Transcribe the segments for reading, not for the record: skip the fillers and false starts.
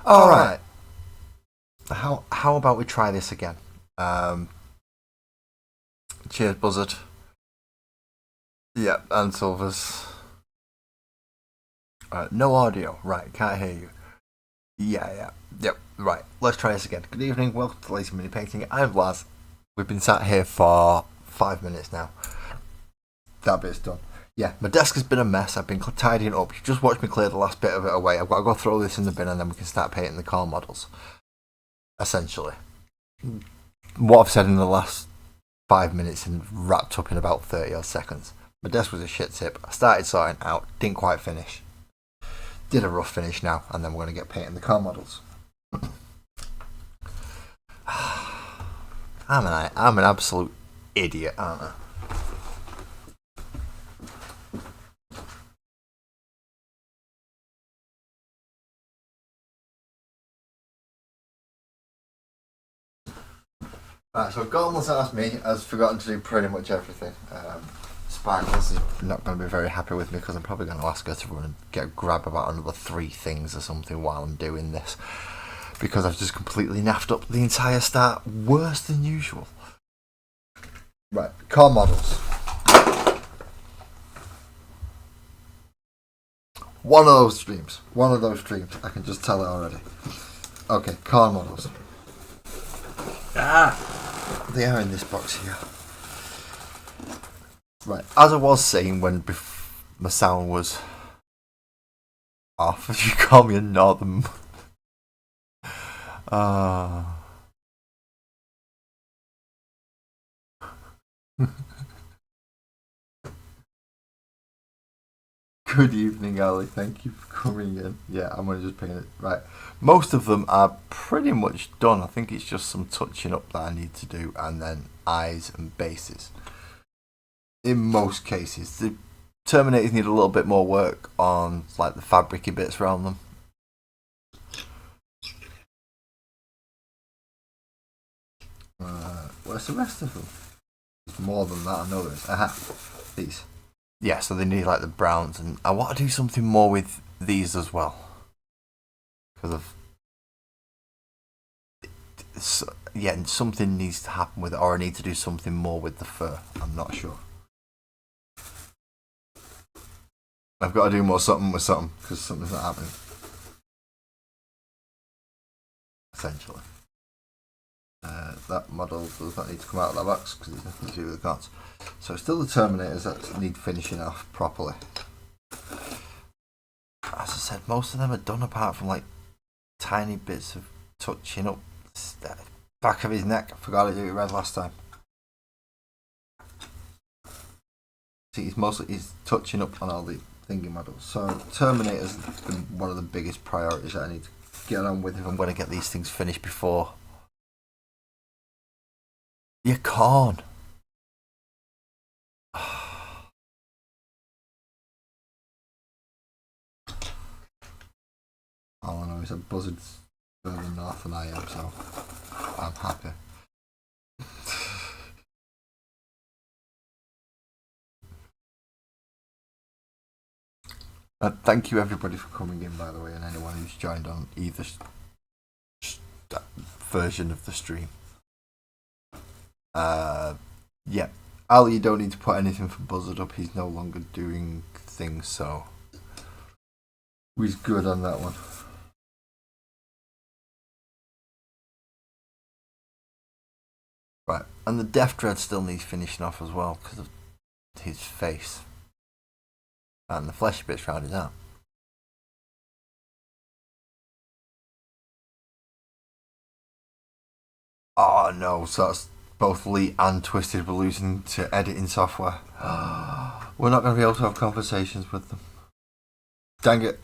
All right. How about we try this again? Um, Cheers, Buzzard. Yeah, and Silvers. No audio. Right, can't hear you. Yeah. Yep, right. Let's try this again. Good evening, welcome to Lazy Mini Painting. I'm Laz. We've been sat here for 5 minutes now. That bit's done. Yeah, my desk has been a mess. I've been tidying up. You just watched me clear the last bit of it away. I've got to go throw this in the bin and then we can start painting the car models. Essentially. What I've said in the last 5 minutes and wrapped up in about 30 odd seconds. My desk was a shit tip. I started sorting out, didn't quite finish. Did a rough finish now, and then we're going to get painting the car models. I'm an absolute idiot, aren't I? Right, so Gauntlet's asked me, has forgotten to do pretty much everything. Sparkles is not going to be very happy with me because I'm probably going to ask her to run and grab about another 3 things or something while I'm doing this. Because I've just completely naffed up the entire start worse than usual. Right, car models. One of those streams. I can just tell it already. Okay, car models. They are in this box here. Right, as I was saying when my sound was off, if you call me a northern. Good evening, Ali. Thank you for coming in. Yeah, I'm going to just paint it. Right. Most of them are pretty much done. I think it's just some touching up that I need to do, and then eyes and bases. In most cases, the Terminators need a little bit more work on like the fabricy bits around them. Where's the rest of them? There's more than that, I know there is. Aha, these. Yeah, so they need like the browns, and I want to do something more with these as well. Because of. Yeah, something needs to happen with it, or I need to do something more with the fur. I'm not sure. I've got to do more something with something, because something's not happening. Essentially. That model does not need to come out of that box because there's nothing to do with the cards. So it's still the Terminators that need finishing off properly. As I said, most of them are done apart from like tiny bits of touching up the back of his neck. I forgot to do it red last time. See, he's touching up on all the thingy models. So Terminator's been one of the biggest priorities that I need to get on with if I'm going to get these things finished before. You can't. All I know is that Buzzard's further north than I am, so I'm happy. Thank you everybody for coming in, by the way, and anyone who's joined on either version of the stream. Yeah, Ali, you don't need to put anything for Buzzard up. He's no longer doing things, so he's good on that one. Right, and the Death Dread still needs finishing off as well because of his face and the fleshy bits around his arm. Oh no, so that's both Lee and Twisted were losing to editing software. We're not going to be able to have conversations with them. Dang it.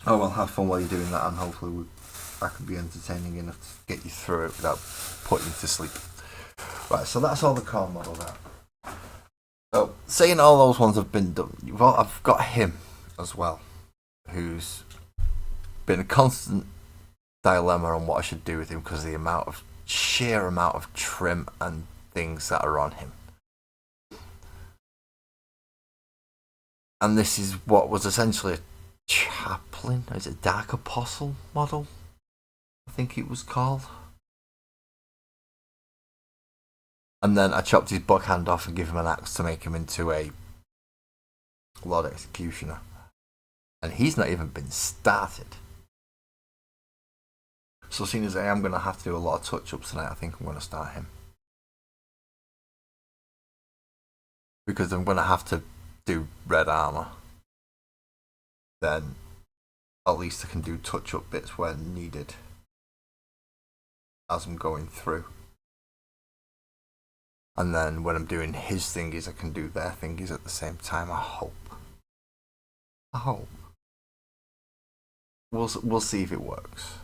Oh well, have fun while you're doing that, and hopefully that can be entertaining enough to get you through it without putting you to sleep. Right, so that's all the car models out. So, saying all those ones have been done, well, I've got him as well, who's been a constant dilemma on what I should do with him because of the sheer amount of trim and things that are on him. And this is what was essentially Chaplain, is it Dark Apostle model? I think it was called. And then I chopped his backhand off and gave him an axe to make him into a Lord Executioner. And he's not even been started. So seeing as I am going to have to do a lot of touch-ups tonight, I think I'm going to start him. Because I'm going to have to do red armour. Then at least I can do touch-up bits where needed as I'm going through. And then when I'm doing his thingies, I can do their thingies at the same time, I hope. We'll see if it works.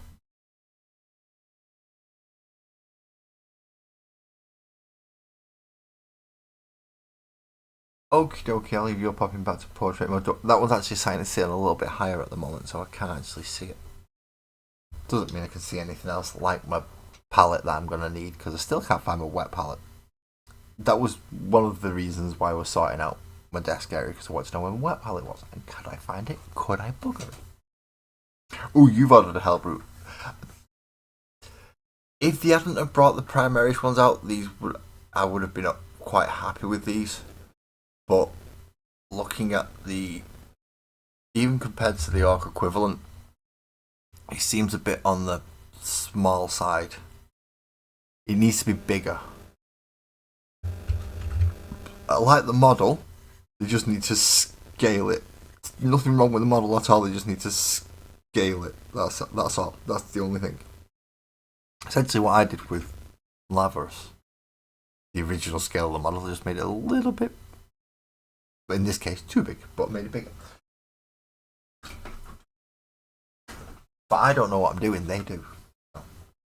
Okie dokie, I'll leave you popping back to portrait mode. That one's actually starting to sit a little bit higher at the moment, so I can actually see it. Doesn't mean I can see anything else like my palette that I'm going to need, because I still can't find my wet palette. That was one of the reasons why I was sorting out my desk area, because I wanted to know where my wet palette was. And could I find it? Could I bugger it? Ooh, you've ordered a Hellbrute. If they hadn't have brought the Primaris ones out, I would have been quite happy with these. But looking at even compared to the Orc equivalent, it seems a bit on the small side. It needs to be bigger. I like the model, they just need to scale it. Nothing wrong with the model at all, they just need to scale it. That's all. That's the only thing. Essentially what I did with Lavos, the original scale of the model, just made it a little bit, in this case too big, but made it bigger. But I don't know what I'm doing, they do.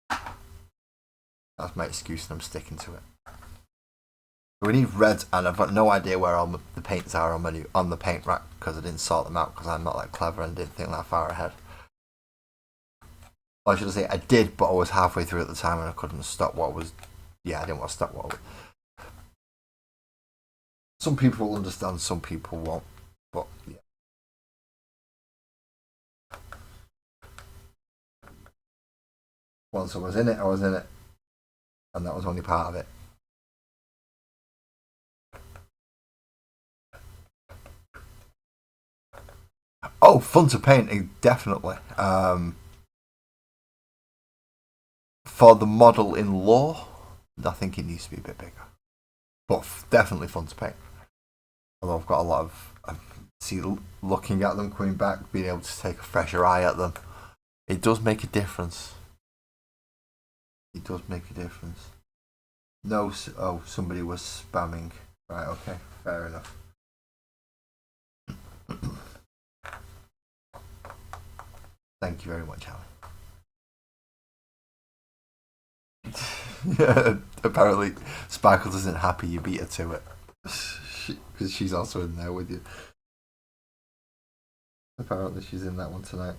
That's my excuse and I'm sticking to it. We need red, and I've got no idea where all the paints are on the paint rack because I didn't sort them out because I'm not that clever and didn't think that far ahead. Or should I say I did, but I was halfway through at the time and I couldn't stop what was. Yeah, I didn't want to stop what was. Some people will understand, some people won't. But yeah. Once I was in it, and that was only part of it. Oh, fun to paint, definitely. For the model in law, I think it needs to be a bit bigger. But definitely fun to paint. Although I've got a lot of... looking at them, coming back, being able to take a fresher eye at them. It does make a difference. It does make a difference. No, oh, somebody was spamming. Right, okay, fair enough. Thank you very much, Alan. Yeah, apparently Sparkles isn't happy you beat her to it. Because she's also in there with you. Apparently she's in that one tonight.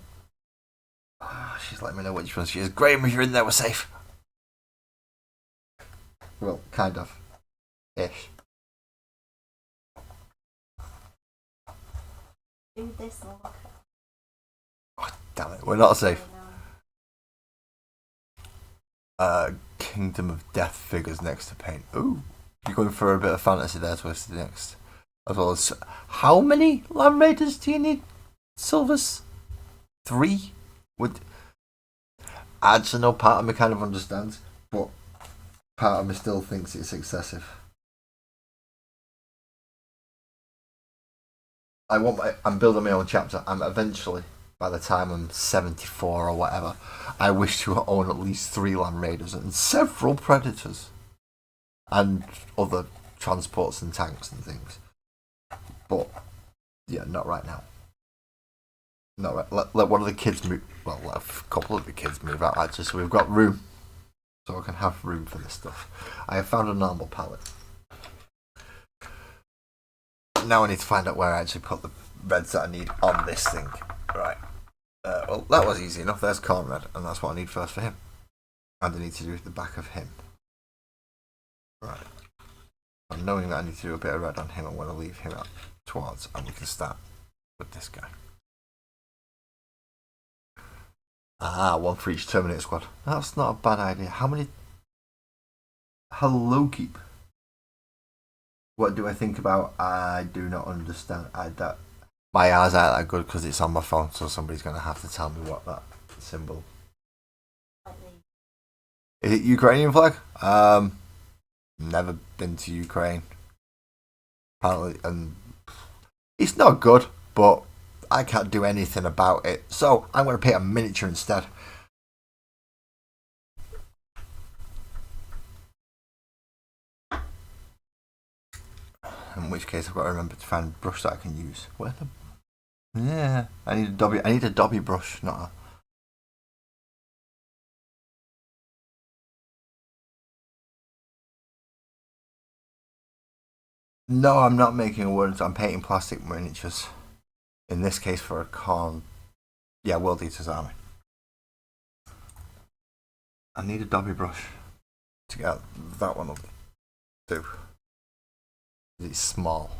She's letting me know which one she is. Graham, if you're in there, we're safe. Well, kind of. Ish. Do this look. Oh, damn it, we're not safe. Kingdom of Death figures next to paint. Ooh, you're going for a bit of fantasy there, Twisted, next. As well as, how many Land Raiders do you need? Silvers? 3? Would actually, no, part of me kind of understands, but part of me still thinks it's excessive. I'm building my own chapter. I'm eventually, by the time I'm 74 or whatever, I wish to own at least 3 Land Raiders and several Predators and other transports and tanks and things. But yeah, not right now. Not right. Let one of the kids move. Well, let a couple of the kids move out actually, so we've got room. So I can have room for this stuff. I have found a normal palette. Now I need to find out where I actually put the reds that I need on this thing. Right. Well, that was easy enough. There's Khorne red, and that's what I need first for him. And I need to do the back of him. Right. And knowing that I need to do a bit of red on him, I want to leave him up towards, and we can start with this guy. Ah, one for each Terminator squad. That's not a bad idea. How many? Hello, keep. What do I think about? I do not understand. That my eyes aren't that good because it's on my phone, so somebody's gonna have to tell me what that symbol. Is it Ukrainian flag? Never been to Ukraine. Apparently, and it's not good, but I can't do anything about it. So I'm gonna paint a miniature instead. In which case, I've got to remember to find a brush that I can use. Where the? Yeah, I need a Dobby. I need a Dobby brush, not a. No, I'm not making words. I'm painting plastic miniatures. In this case, for a con. Yeah, World Eaters Army. I need a Dobby brush to get that one up. Do. It's small,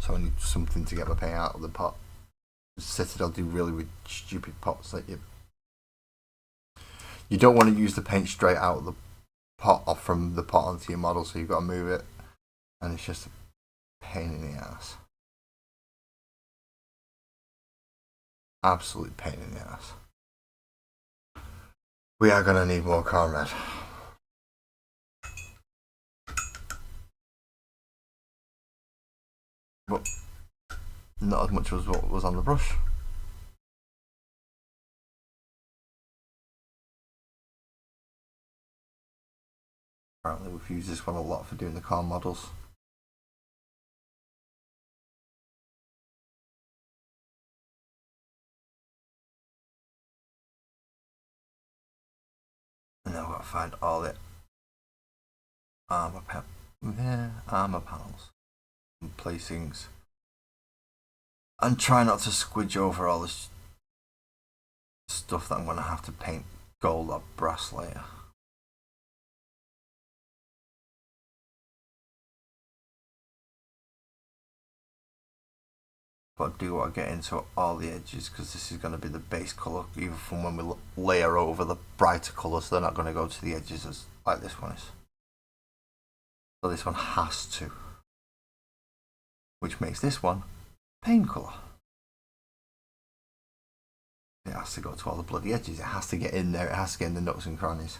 so I need something to get my paint out of the pot. Citadel do really with stupid pots that you don't want to use the paint straight out of the pot or from the pot onto your model, so you've got to move it, and it's just a pain in the ass. Absolute pain in the ass. We are gonna need more Khorne red. But not as much as what was on the brush. Apparently we've used this one a lot for doing the Khorne models. And now I've got to find all the armor panels and placings. And try not to squidge over all this stuff that I'm going to have to paint gold or brass later. But I do want to get into all the edges because this is going to be the base colour, even from when we layer over the brighter colours. They're not going to go to the edges as like this one is. So this one has to, which makes this one paint colour. It has to go to all the bloody edges. It has to get in there. It has to get in the nooks and crannies.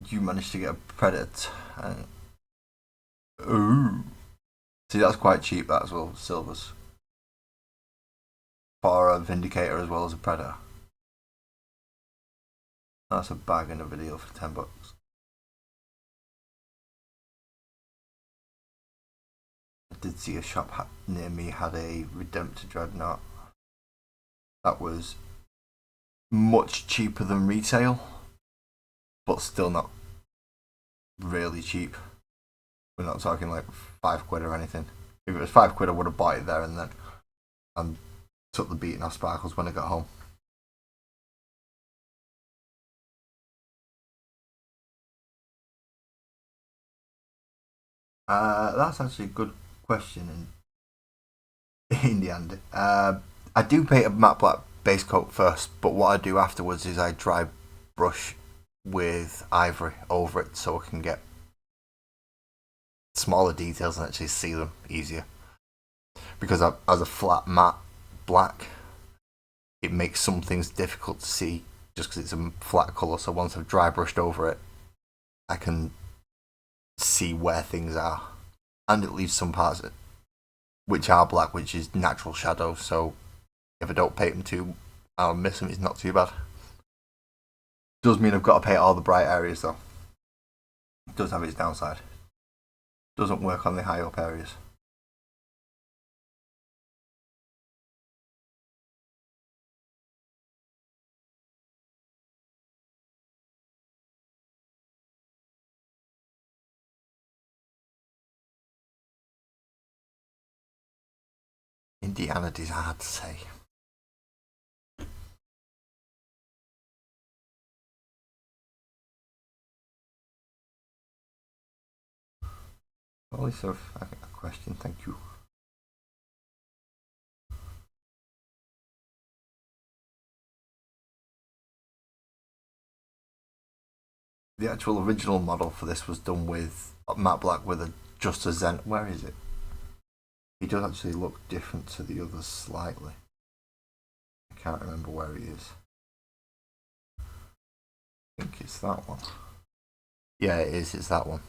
You managed to get a Predator. Ooh. See, that's quite cheap, that as well. Silvers. For a Vindicator as well as a Predator. That's a bag in a video for $10. I did see a shop near me had a Redemptor Dreadnought. That was much cheaper than retail, but still not really cheap. We're not talking like £5 or anything. If it was £5, I would have bought it there and then, and took the beating off Sparkles when I got home. That's actually a good question in the end. I do paint a matte black base coat first, but what I do afterwards is I dry brush with ivory over it so I can get smaller details and actually see them easier. Because as a flat matte black, it makes some things difficult to see just because it's a flat colour. So once I've dry brushed over it, I can see where things are, and it leaves some parts which are black, which is natural shadow. So if I don't paint them too, I'll miss them. It's not too bad. Does mean I've got to paint all the bright areas though. It does have its downside. Doesn't work on the high up areas. Indiana is hard to say. Only sort of a question, thank you. The actual original model for this was done with matte black with just a Zen. Where is it? He does actually look different to the others slightly. I can't remember where he is. I think it's that one. Yeah, it is. It's that one.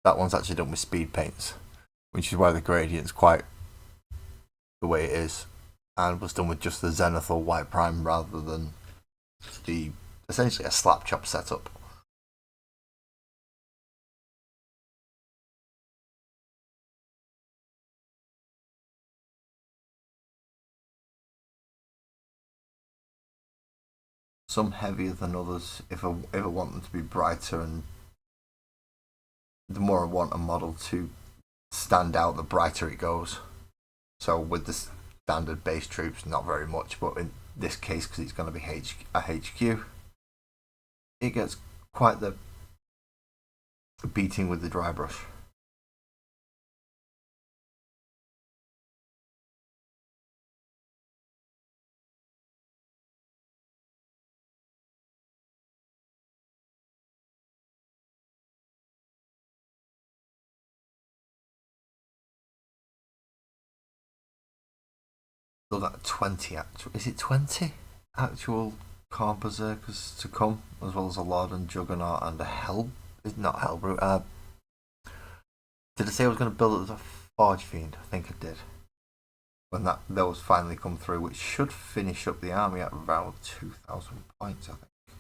That one's actually done with speed paints, which is why the gradient's quite the way it is, and was done with just the zenithal white prime rather than the essentially a slap chop setup. Some heavier than others if I want them to be brighter, and the more I want a model to stand out, the brighter it goes. So with the standard base troops, not very much, but in this case, because it's going to be a HQ, it gets quite the beating with the dry brush. Still got 20 actual. Is it 20 actual Khorne Berserkers to come, as well as a Lord and Juggernaut and a Hell? Not Hellbrute. Did I say I was going to build it as a Forge Fiend? I think I did. When those finally come through, which should finish up the army at around 2,000 points, I think.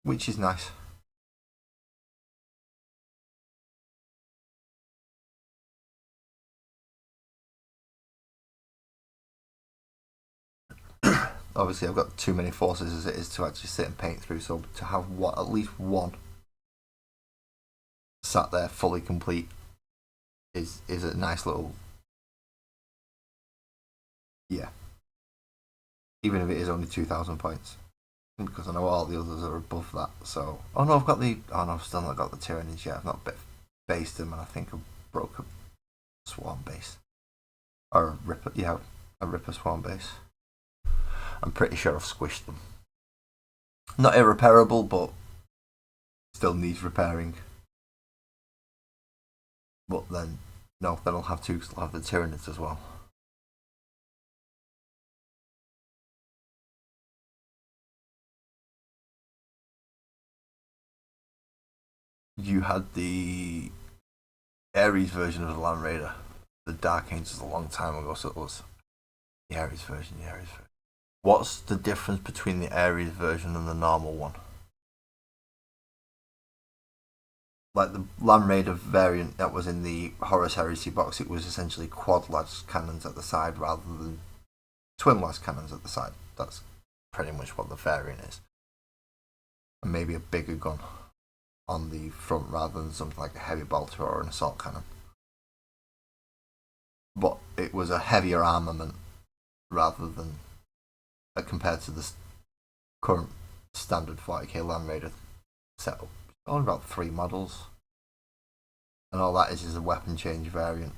Which is nice. Obviously, I've got too many forces as it is to actually sit and paint through, so to have at least one sat there fully complete is a nice little, yeah. Even if it is only 2,000 points, because I know all the others are above that. So, I've still not got the Tyranids yet. I've not based them, and I think I broke a Swarm base or a Ripper. Yeah, a Ripper Swarm base. I'm pretty sure I've squished them. Not irreparable, but still needs repairing. But then, no, then I'll have to still have the Tyranids as well. You had the Ares version of the Land Raider. The Dark Angels a long time ago, so it was the Ares version. What's the difference between the Ares version and the normal one? Like the Land Raider variant that was in the Horus Heresy box, it was essentially quad las cannons at the side rather than twin las cannons at the side. That's pretty much what the variant is. And maybe a bigger gun on the front rather than something like a heavy bolter or an assault cannon. But it was a heavier armament rather than compared to the current standard 40k Land Raider setup. Only about 3 models, and all that is a weapon change variant.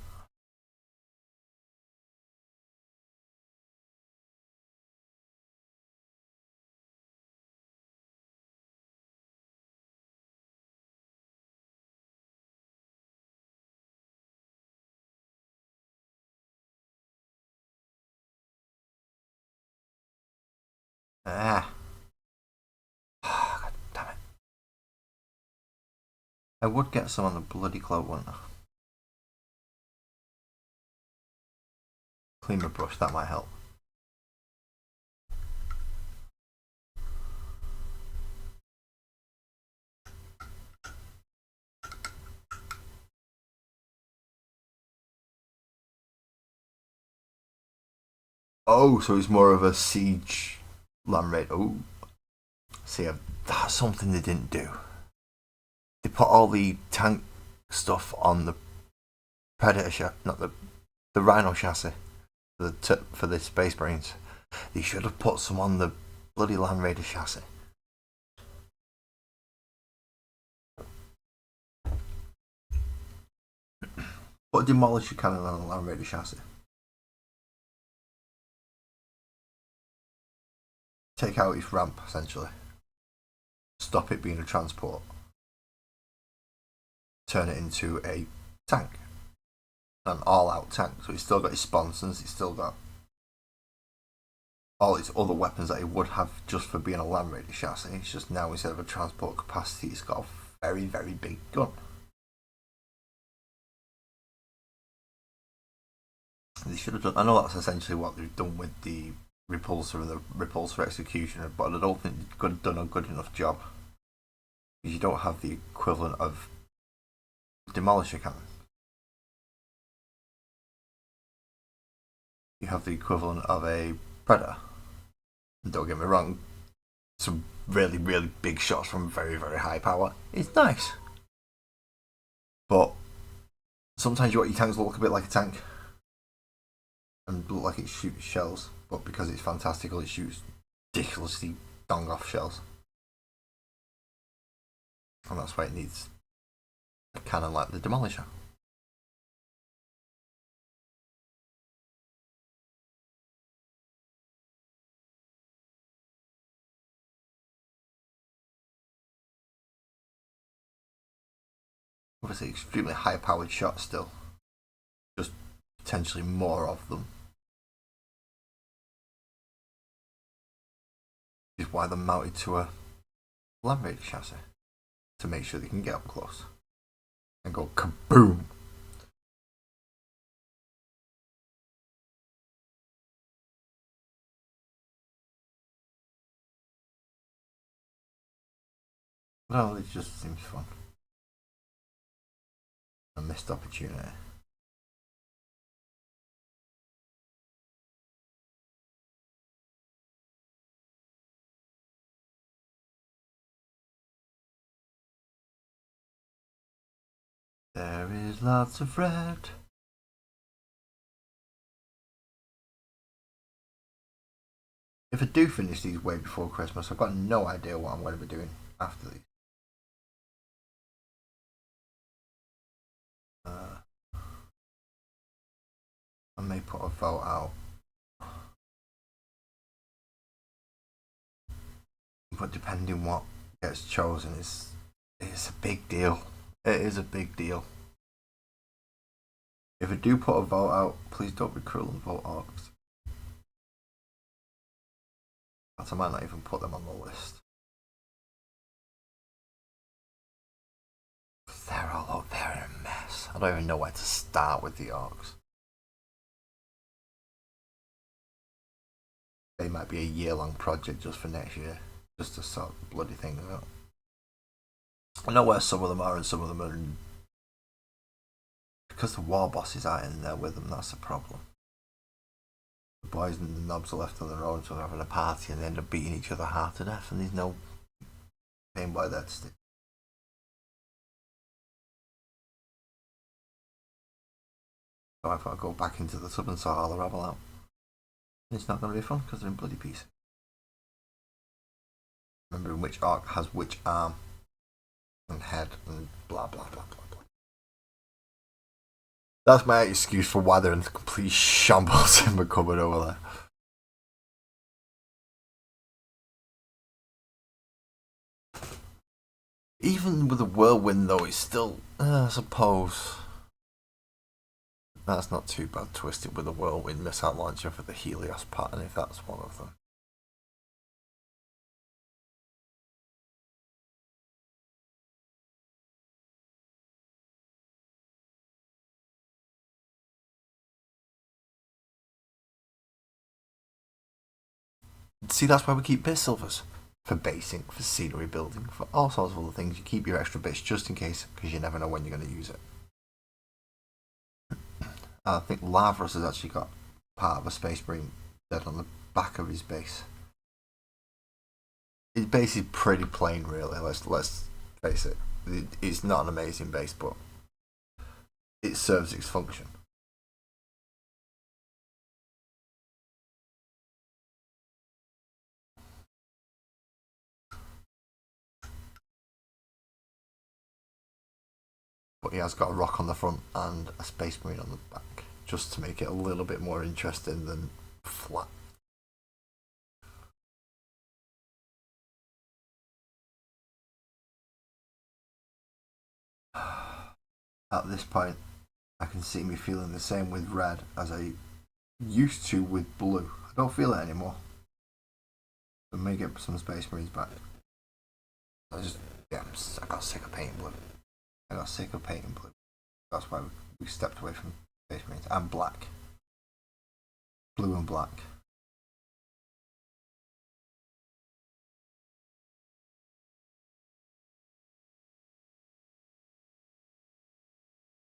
Ah. God damn it. I would get some on the bloody cloak, wouldn't I? Clean my brush, that might help. Oh, so it's more of a siege Land Raider. Oh. See, that's something they didn't do. They put all the tank stuff on the Predator not the Rhino chassis for the Space Marines. They should have put some on the bloody Land Raider chassis. Put a demolisher cannon on a Land Raider chassis. Take out its ramp, essentially. Stop it being a transport. Turn it into a tank. An all-out tank. So it's still got its sponsons, it's still got all its other weapons that it would have just for being a Land Raider chassis. It's just now, instead of a transport capacity, it's got a very, very big gun. They should have done. I know that's essentially what they've done with the repulsor and the repulsor executioner, but I don't think they could have done a good enough job. Because you don't have the equivalent of demolisher cannon. You have the equivalent of a predator. And don't get me wrong, some really, really big shots from very, very high power. It's nice. But sometimes you want your tanks to look a bit like a tank. And look like it shoots shells. But because it's fantastical, it shoots ridiculously dong off shells. And that's why it needs a cannon like the demolisher. Obviously extremely high powered shots still. Just potentially more of them. Which is why they're mounted to a Land Raider chassis. To make sure they can get up close. And go kaboom! Well, it just seems fun. A missed opportunity. There is lots of red. If I do finish these way before Christmas, I've got no idea what I'm going to be doing after these. I may put a vote out. But depending what gets chosen, it's a big deal. It is a big deal. If I do put a vote out, please don't be cruel and vote orcs. I might not even put them on the list. They're all up there in a mess. I don't even know where to start with the orcs. They might be a year-long project just for next year, just to sort bloody things out. I know where some of them are, and some of them are in... Because the war bosses aren't in there with them, that's the problem. The boys and the knobs are left on their own, so they're having a party and they end up beating each other half to death, and there's no game boy there to stick. So I thought I'd go back into the sub and sort all the rabble out. And it's not going to be fun because they're in bloody pieces. Remembering which orc has which arm and head and blah blah blah blah blah. That's my excuse for why they're in complete shambles in my cupboard over there. Even with a whirlwind though, it's still, I suppose, that's not too bad twisted with a whirlwind missile launcher for the Helios pattern, if that's one of them. See, that's why we keep bit silvers. For basing, for scenery building, for all sorts of other things. You keep your extra bits just in case, because you never know when you're going to use it. I think Lavros has actually got part of a Space Marine dead on the back of his base. His base is pretty plain, really. Let's face it. It's not an amazing base, but it serves its function. but he has got a rock on the front and a Space Marine on the back, just to make it a little bit more interesting than flat. At this point, I can see me feeling the same with red as I used to with blue. I don't feel it anymore. I may get some Space Marines back. I got sick of painting blue. That's why we stepped away from Space Marines. And black. Blue and black.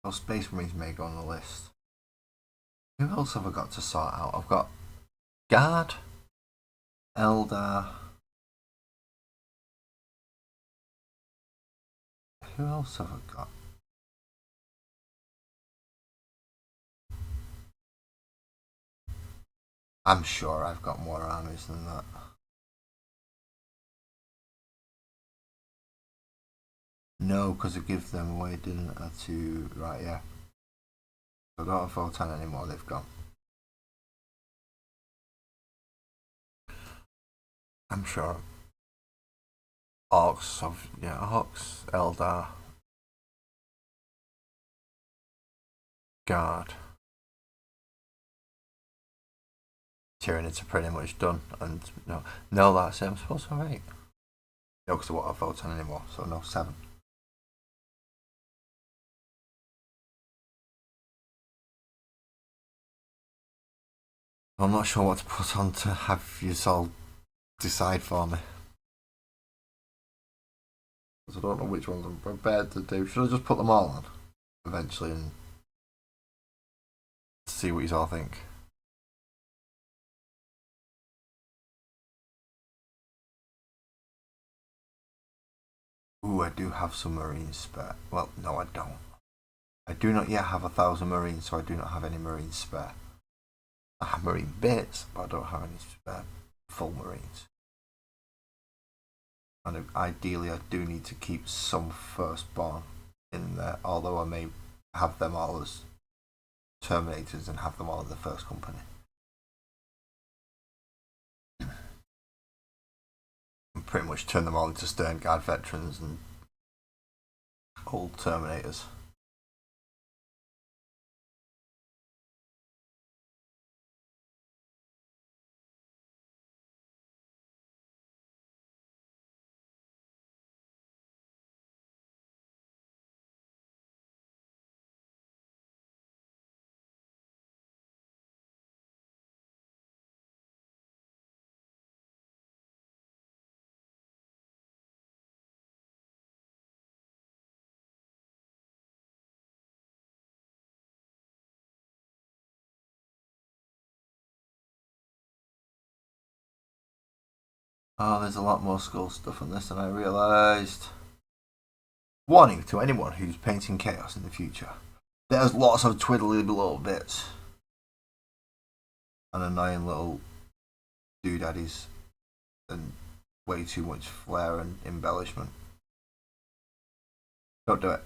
Those Space Marines may go on the list. Who else have I got to sort out? I've got Guard, Eldar. Who else have I got? I'm sure I've got more armies than that. No, because I give them away, didn't I? To right, yeah. I don't have Photon anymore. They've gone. I'm sure. Orcs, Eldar, Guard. Tyranids are pretty much done, and no, that's it. I'm supposed to have 8. No, because I won't have Photon anymore, so no, 7. I'm not sure what to put on to have you all decide for me. Because I don't know which ones I'm prepared to do. Should I just put them all on eventually and see what you all think? Ooh, I do have some Marines spare. Well, no, I don't. I do not yet have 1,000 Marines, so I do not have any Marines spare. I have Marine bits, but I don't have any spare full Marines. And ideally, I do need to keep some Firstborn in there, although I may have them all as Terminators and have them all in the first company. And pretty much turn them all into Stern Guard veterans and old Terminators. Oh, there's a lot more skull stuff on this than I realised. Warning to anyone who's painting Chaos in the future. There's lots of twiddly little bits. And annoying little doodaddies. And way too much flair and embellishment. Don't do it.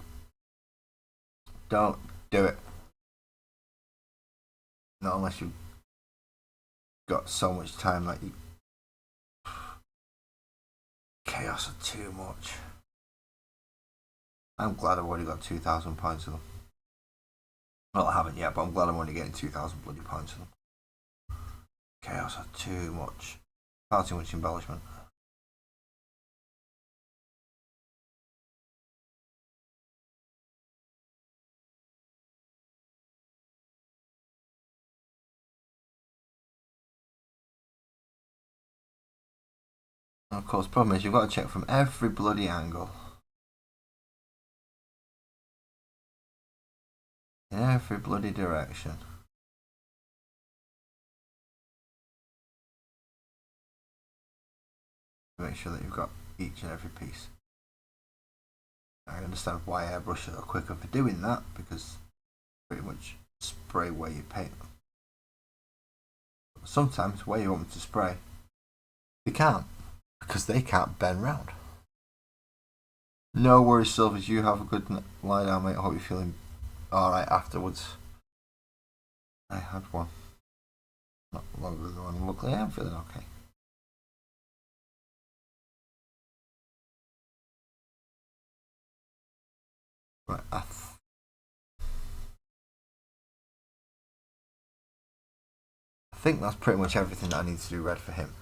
Don't do it. Not unless you've got so much time that you... Chaos are too much. I'm glad I've already got 2,000 points of them. Well, I haven't yet, but I'm glad I'm only getting 2,000 bloody points of them. Chaos are too much. Far too much embellishment. And of course, the problem is you've got to check from every bloody angle. In every bloody direction. Make sure that you've got each and every piece. I understand why airbrushes are quicker for doing that, because pretty much spray where you paint them. But sometimes where you want them to spray, they can't, because they can't bend round. No worries, Silvers. You have a good lie down, mate. I hope you're feeling alright afterwards. I had one not long ago, and luckily I'm feeling okay. Right, I think that's pretty much everything that I need to do red for him.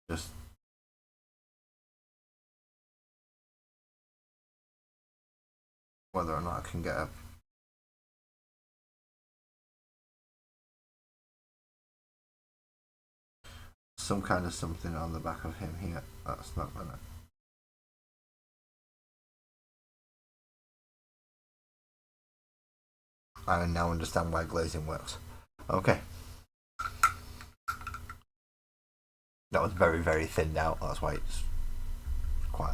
Just whether or not I can get some kind of something on the back of him here. That's not gonna. I now understand why glazing works. Okay. That was very, very thinned out. That's why it's quite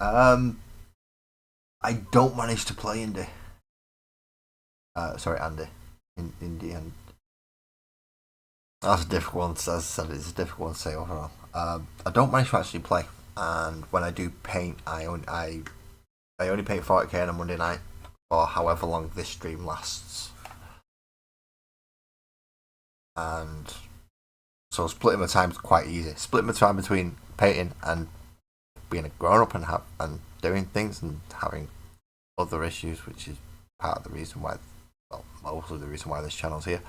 on. I don't manage to play Indy. Sorry, Andy. Indy, and that's a difficult one. As I said, it's a difficult one to say overall. I don't manage to actually play, and when I do paint, I only paint 40k on a Monday night, or however long this stream lasts, and so splitting my time is quite easy. Splitting my time between painting and being a grown up and doing things and having other issues, which is part of the reason why, well, mostly the reason why this channel's here.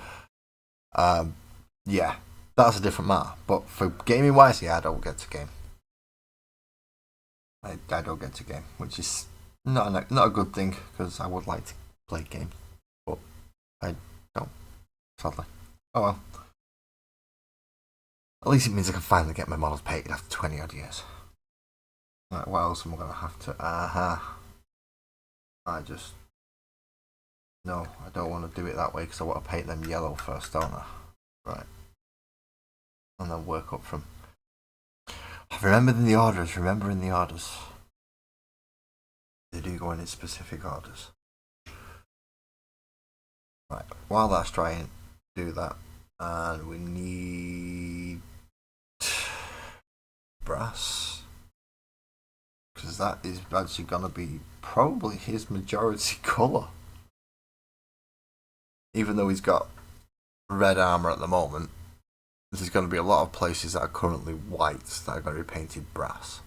Yeah, that's a different matter. But for gaming wise, yeah, I don't get to game. I don't get to game, which is not a good thing because I would like to play games, but I don't. Sadly. Oh well. At least it means I can finally get my models painted after 20 odd years. Right, what else am I gonna have to? I just no, I don't want to do it that way because I want to paint them yellow first, don't I? Right, and then work up from. Remembering the orders. They do go in specific orders. Right, while that's trying to do that, and we need brass. Because that is actually going to be probably his majority colour. Even though he's got red armour at the moment, there's going to be a lot of places that are currently white that are going to be painted brass.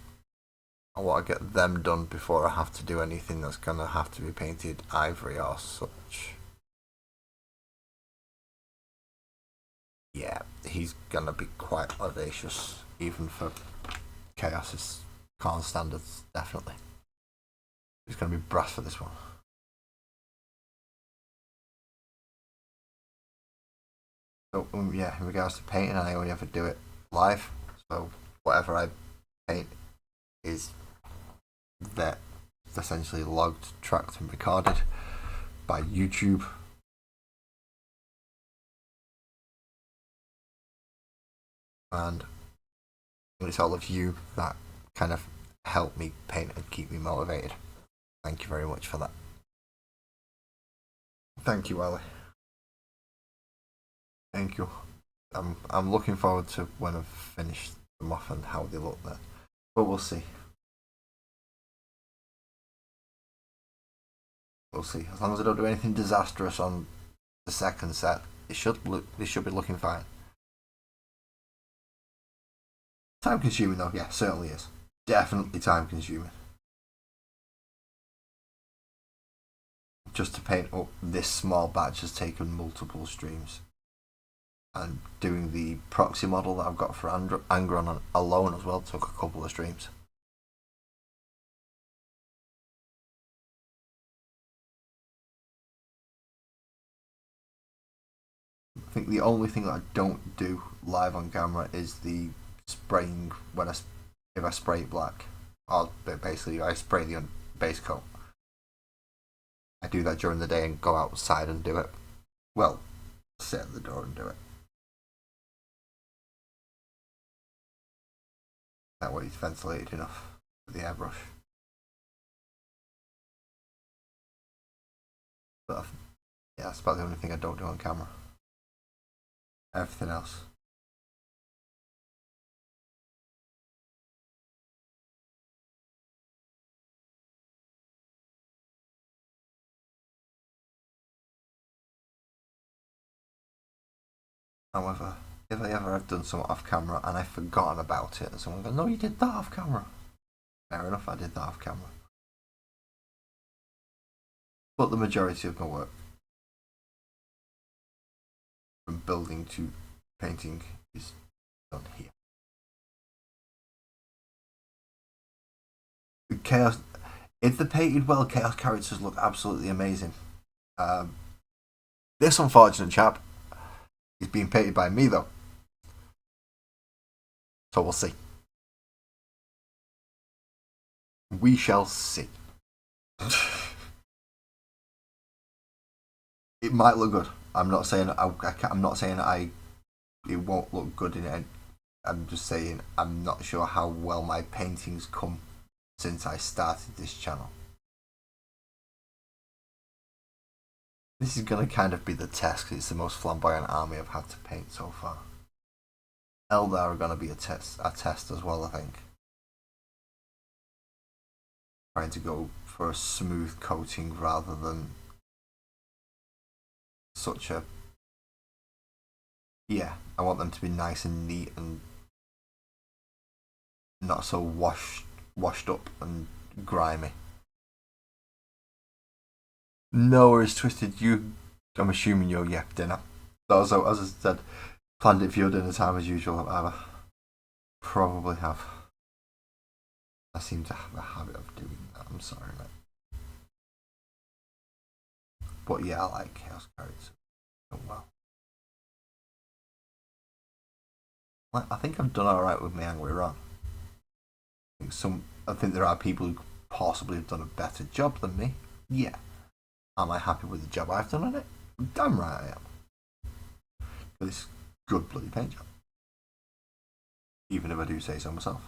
I want to get them done before I have to do anything that's going to have to be painted ivory or such. Yeah, he's going to be quite audacious, even for Chaos's Khorne standards, definitely. He's going to be brass for this one. So, yeah, in regards to painting, I only ever do it live. So, whatever I paint is that essentially logged, tracked, and recorded by YouTube. And it's all of you that kind of help me paint and keep me motivated. Thank you very much for that. Thank you, Ali. Thank you. I'm looking forward to when I've finished them off and how they look there. But we'll see. We'll see. As long as I don't do anything disastrous on the second set, it should be looking fine. Time consuming though, yeah, certainly is. Definitely time consuming. Just to paint up this small batch has taken multiple streams. And doing the proxy model that I've got for Angron alone as well took a couple of streams. I think the only thing that I don't do live on camera is the spraying if I spray it black. Or basically I spray the base coat. I do that during the day and go outside and do it. Well, sit at the door and do it. That way it's ventilated enough with the airbrush. But yeah, that's about the only thing I don't do on camera. everything else. However, if I ever have done something off camera and I've forgotten about it, and someone goes, "No, you did that off camera." Fair enough, I did that off camera. But the majority of my work, from building to painting, is done here. The chaos. If they're painted well, chaos characters look absolutely amazing. This unfortunate chap is being painted by me though, so we'll see. We shall see. It might look good. I'm not saying I'm not saying it won't look good in it. I'm just saying I'm not sure how well my paintings come since I started this channel. This is going to kind of be the test because it's the most flamboyant army I've had to paint so far. Eldar are going to be a test as well, I think. Trying to go for a smooth coating rather than such a... Yeah, I want them to be nice and neat and not so washed up and grimy. No worries, Twisted. I'm assuming you're dinner. Also, as I said, planned it for your dinner time as usual. I probably have. I seem to have a habit of doing that. I'm sorry, mate. But yeah, I like chaos characters. Oh well. I think I've done alright with my Angry Ron. I think there are people who possibly have done a better job than me. Yeah. Am I happy with the job I've done on it? Damn right I am. But it's good bloody paint job. Even if I do say so myself.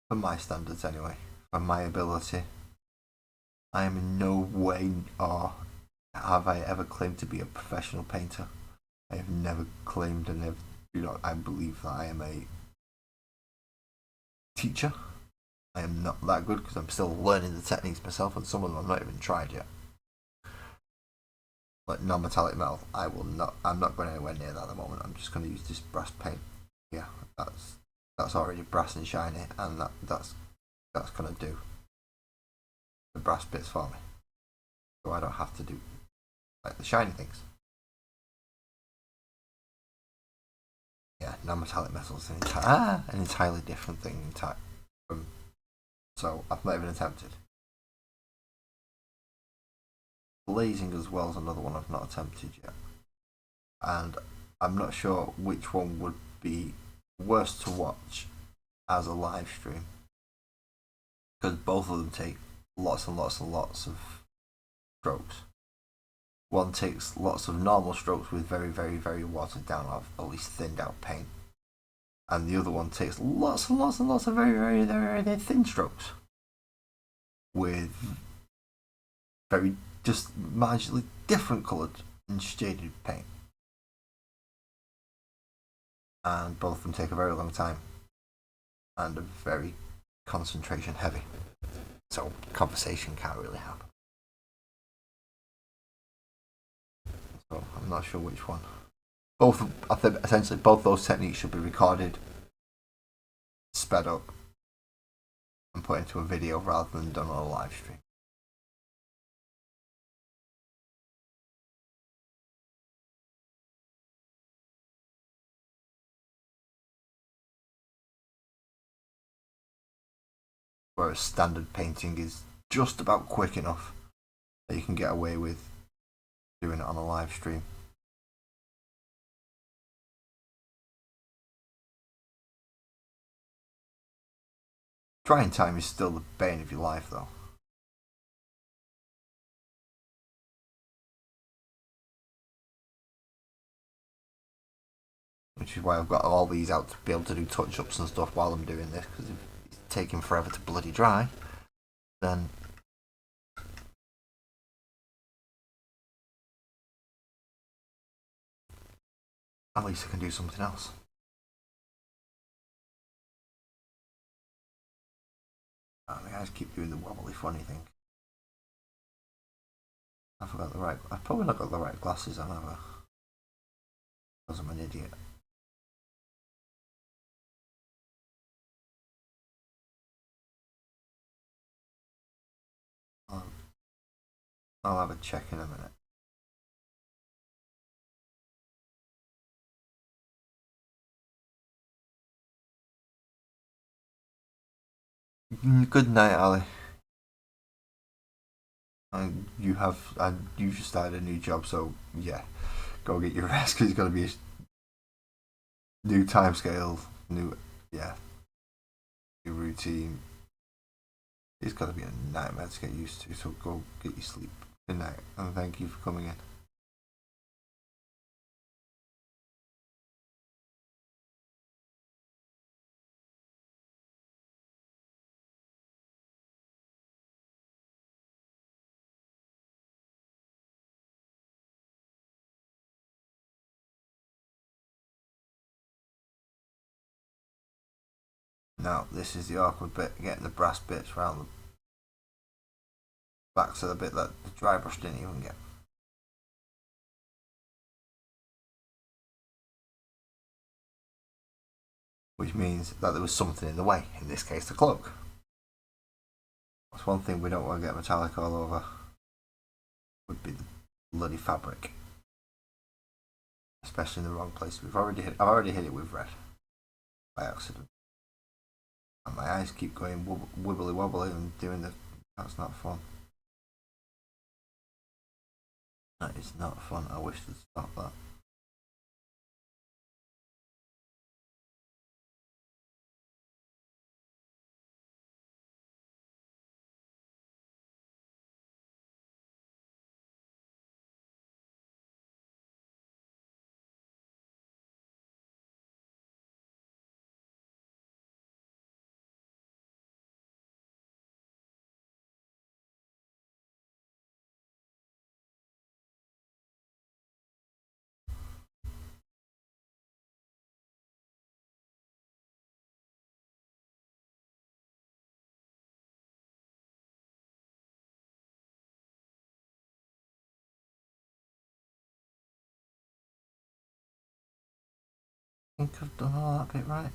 For my standards anyway. For my ability. I am in no way or have I ever claimed to be a professional painter. I have never claimed and I believe that I am a teacher. I am not that good because I'm still learning the techniques myself, and some of them I've not even tried yet. Like non-metallic metal, I'm not going anywhere near that at the moment. I'm just going to use this brass paint. Yeah, that's already brass and shiny, and that's going to do the brass bits for me. So I don't have to do like the shiny things. Yeah, non-metallic metal is an entirely different thing so I've not even attempted. Blazing as well is another one I've not attempted yet. And I'm not sure which one would be worse to watch as a live stream. Because both of them take lots and lots and lots of strokes. One takes lots of normal strokes with very, very, very watered down, or at least thinned out paint. And the other one takes lots and lots and lots of very, very, very, very thin strokes with very just marginally different coloured and shaded paint. And both of them take a very long time and are very concentration heavy. So conversation can't really happen. So I'm not sure which one. I think essentially both those techniques should be recorded, sped up, and put into a video rather than done on a live stream. Whereas standard painting is just about quick enough that you can get away with doing it on a live stream. Drying time is still the bane of your life though. Which is why I've got all these out to be able to do touch-ups and stuff while I'm doing this, because if it's taking forever to bloody dry, then At least I can do something else. I mean, I just keep doing the wobbly funny thing. I forgot the right. I've probably not got the right glasses on, have I? Because I'm an idiot. I'll have a check in a minute. Good night, Ali. And you just started a new job, so yeah, go get your rest because it's got to be a new time scale, yeah, new routine. It's got to be a nightmare to get used to. So go get your sleep. Good night, and thank you for coming in. Now this is the awkward bit: getting the brass bits around the backs of the bit that the dry brush didn't even get. Which means that there was something in the way. In this case, the cloak. That's one thing we don't want to get metallic all over. Would be the bloody fabric, especially in the wrong place. I've already hit it with red by accident, and my eyes keep going wibbly wobbly and doing the. That's not fun. That is not fun. I wish they'd stop that. I think I've done all that bit right.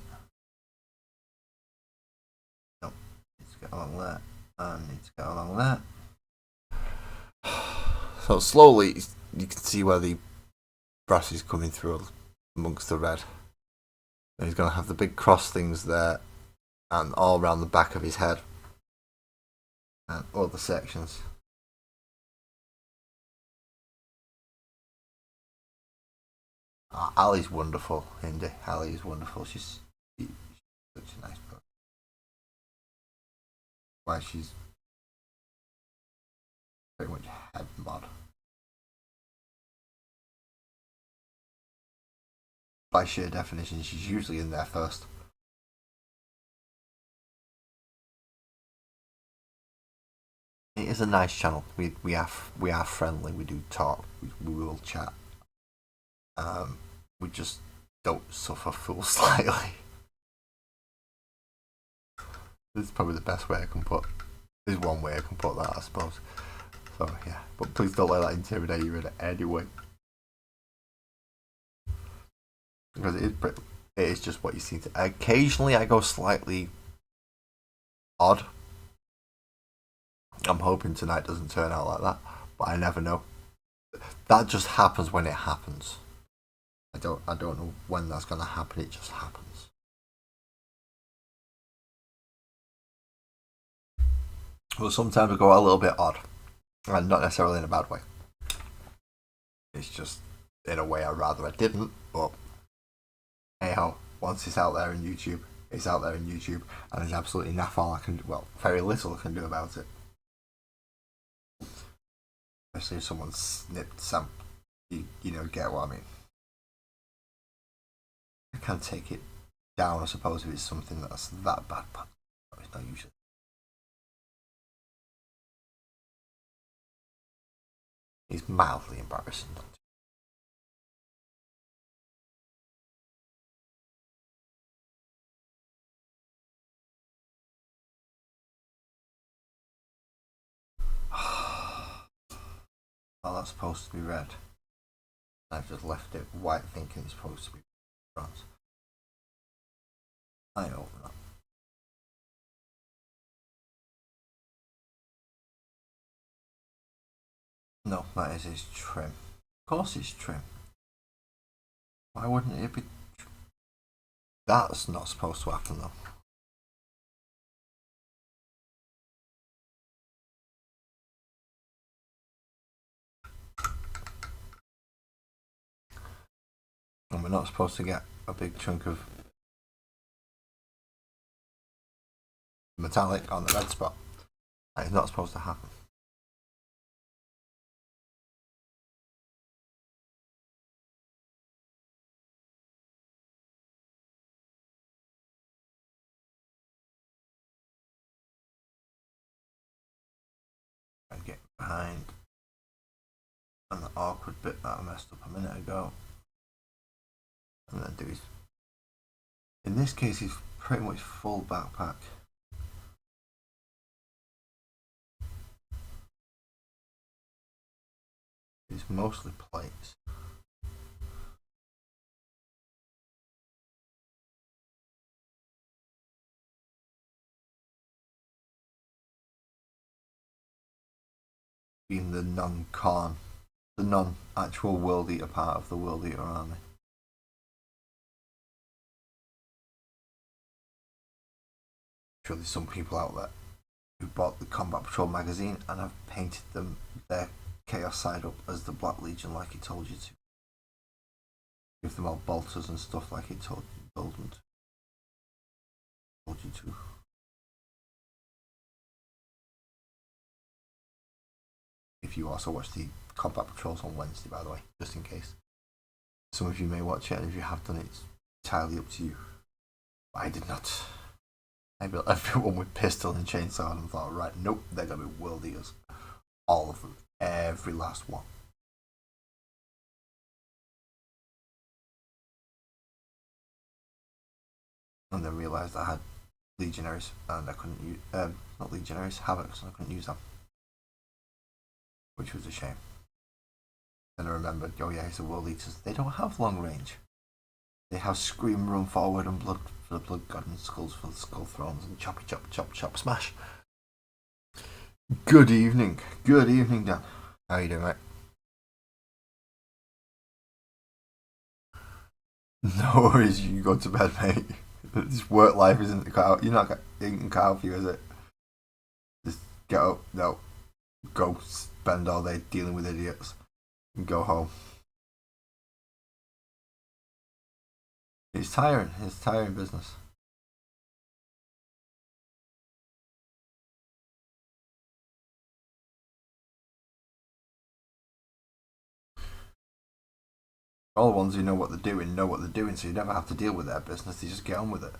Nope. Need to get along there. And need to get along there. So slowly, you can see where the brass is coming through amongst the red. And he's going to have the big cross things there and all around the back of his head and other sections. Ali's wonderful, Indy. Ali is wonderful. She's such a nice person. Why she's pretty much head mod. By sheer definition, she's usually in there first. It is a nice channel. We are friendly. We do talk. We will chat. We just don't suffer fools slightly. This is probably the best way I can put. There's one way I can put that, I suppose. So yeah, but please don't let that intimidate you in any way, because it is just what you see. Occasionally, I go slightly odd. I'm hoping tonight doesn't turn out like that, but I never know. That just happens when it happens. I don't know when that's gonna happen. It just happens. Well, sometimes I go a little bit odd, and not necessarily in a bad way. It's just in a way I'd rather I didn't. But anyhow, once it's out there in YouTube, it's out there in YouTube, and there's absolutely nothing I can. Well, very little I can do about it. Especially if someone snipped some, you know, get what I mean. I can take it down, I suppose, if it's something that's that bad, but it's not usually. It's mildly embarrassing. Oh, that's supposed to be red. I've just left it white thinking it's supposed to be bronze. I hope not. No, that is his trim. Of course it's trim. Why wouldn't it be? That's not supposed to happen though. And we're not supposed to get a big chunk of metallic on the red spot. That is not supposed to happen. And get behind and the awkward bit that I messed up a minute ago. And then do his. In this case, he's pretty much full backpack. It's mostly plates. Being the non-Khorne, the non-actual World Eater part of the World Eater army. Surely some people out there who bought the Combat Patrol magazine and have painted them their Chaos side up as the Black Legion like it told you to. Give them all bolters and stuff like it told them to. Told you to. If you also watch the Combat Patrols on Wednesday, by the way, just in case. Some of you may watch it, and if you have done it, it's entirely up to you. But I did not. I built everyone with pistol and chainsaw and thought, right, nope, they're going to be World Eaters. All of them. Every last one. And then realised I had Legionaries, and I couldn't use, not Legionaries, Havocs, and I couldn't use them. Which was a shame. Then I remembered, oh yeah, it's the World Eaters. They don't have long range. They have scream, run forward, and blood for the blood god, and skulls for the skull thrones, and choppy chop chop chop smash. Good evening, Dan. How you doing, mate? No worries, you can go to bed, mate. This work life isn't cut out. You're not getting cut out for you, is it? Just get up, no, go spend all day dealing with idiots, and go home. It's tiring. It's tiring business. All the ones who know what they're doing, so you never have to deal with their business. They just get on with it.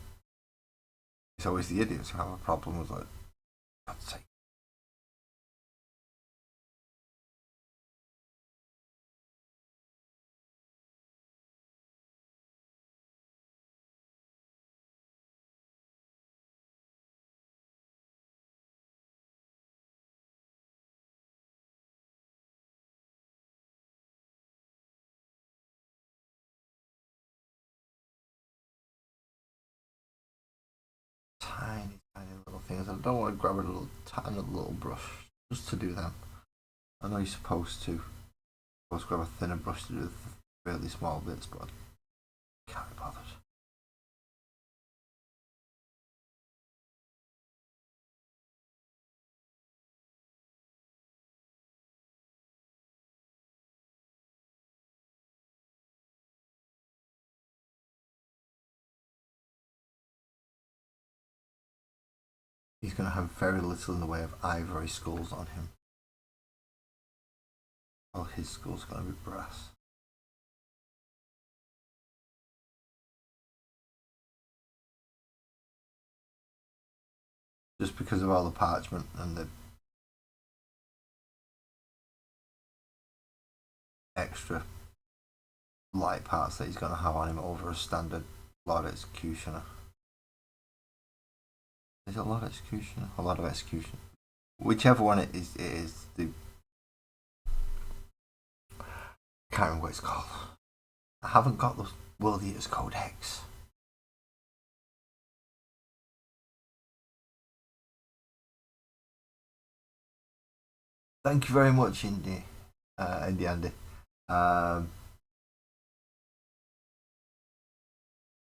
It's always the idiots who have a problem with it. God's sake. Tiny little things. I don't want to grab a little tiny little brush just to do them. I know you're supposed to. Grab a thinner brush to do the really small bits, but I can't be bothered. He's going to have very little in the way of ivory skulls on him. Well, his skull's going to be brass. Just because of all the parchment and the extra light parts that he's going to have on him over a standard Lord Executioner. Is it a Lord Executioner? A Lord of Execution. Whichever one it is the Can't remember what it's called. I haven't got the World Eaters Codex. Thank you very much, Indy Andy. Um,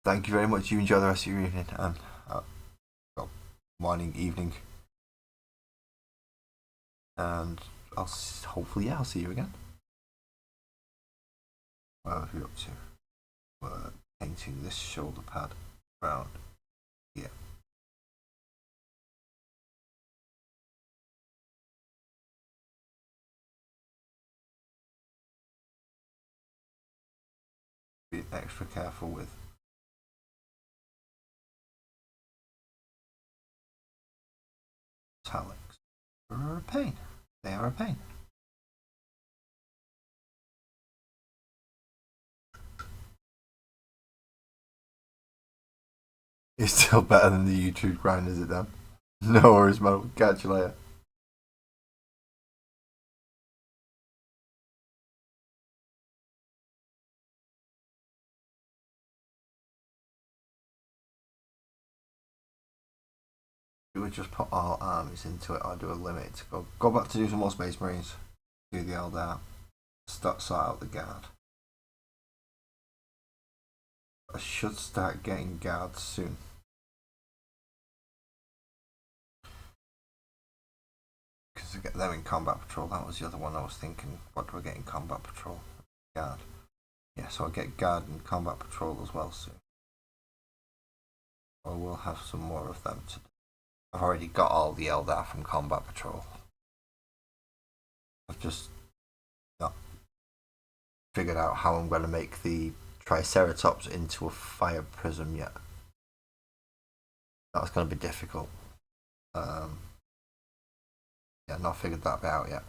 thank you very much. You enjoy the rest of your evening and well, morning, evening, and I'll see you again. What are we up to? We're painting this shoulder pad around here. Be extra careful with italics. They're a pain. They are a pain. It's still better than the YouTube grind, is it then? No worries, man. Catch you later. You would just put all armies into it or do a limit to go back to do some more Space Marines. Do the Eldar. Sort out the guard. I should start getting guards soon. Because to get them in combat patrol, that was the other one I was thinking. What do I get in combat patrol? Guard. Yeah, so I'll get guard and combat patrol as well soon. Or we'll have some more of them to do. I've already got all the Eldar from combat patrol. I've just not figured out how I'm going to make the Triceratops into a fire prism yet. That's going to be difficult. Yeah, not figured that bit out yet.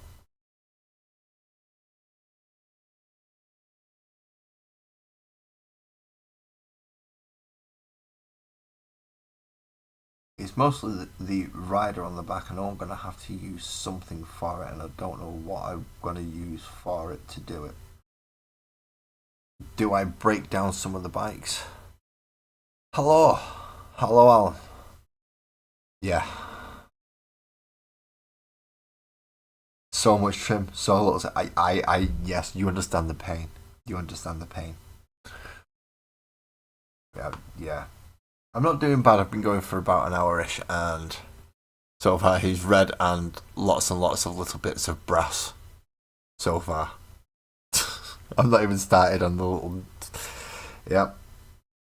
It's mostly the rider on the back. I know I'm going to have to use something for it, and I don't know what I'm going to use for it to do it. Do I break down some of the bikes? Hello, Alan. Yeah. So much trim, so little. Yes, you understand the pain. You understand the pain. Yeah. I'm not doing bad. I've been going for about an hour-ish, and so far he's red and lots of little bits of brass. So far, I'm not even started on the little. Yep,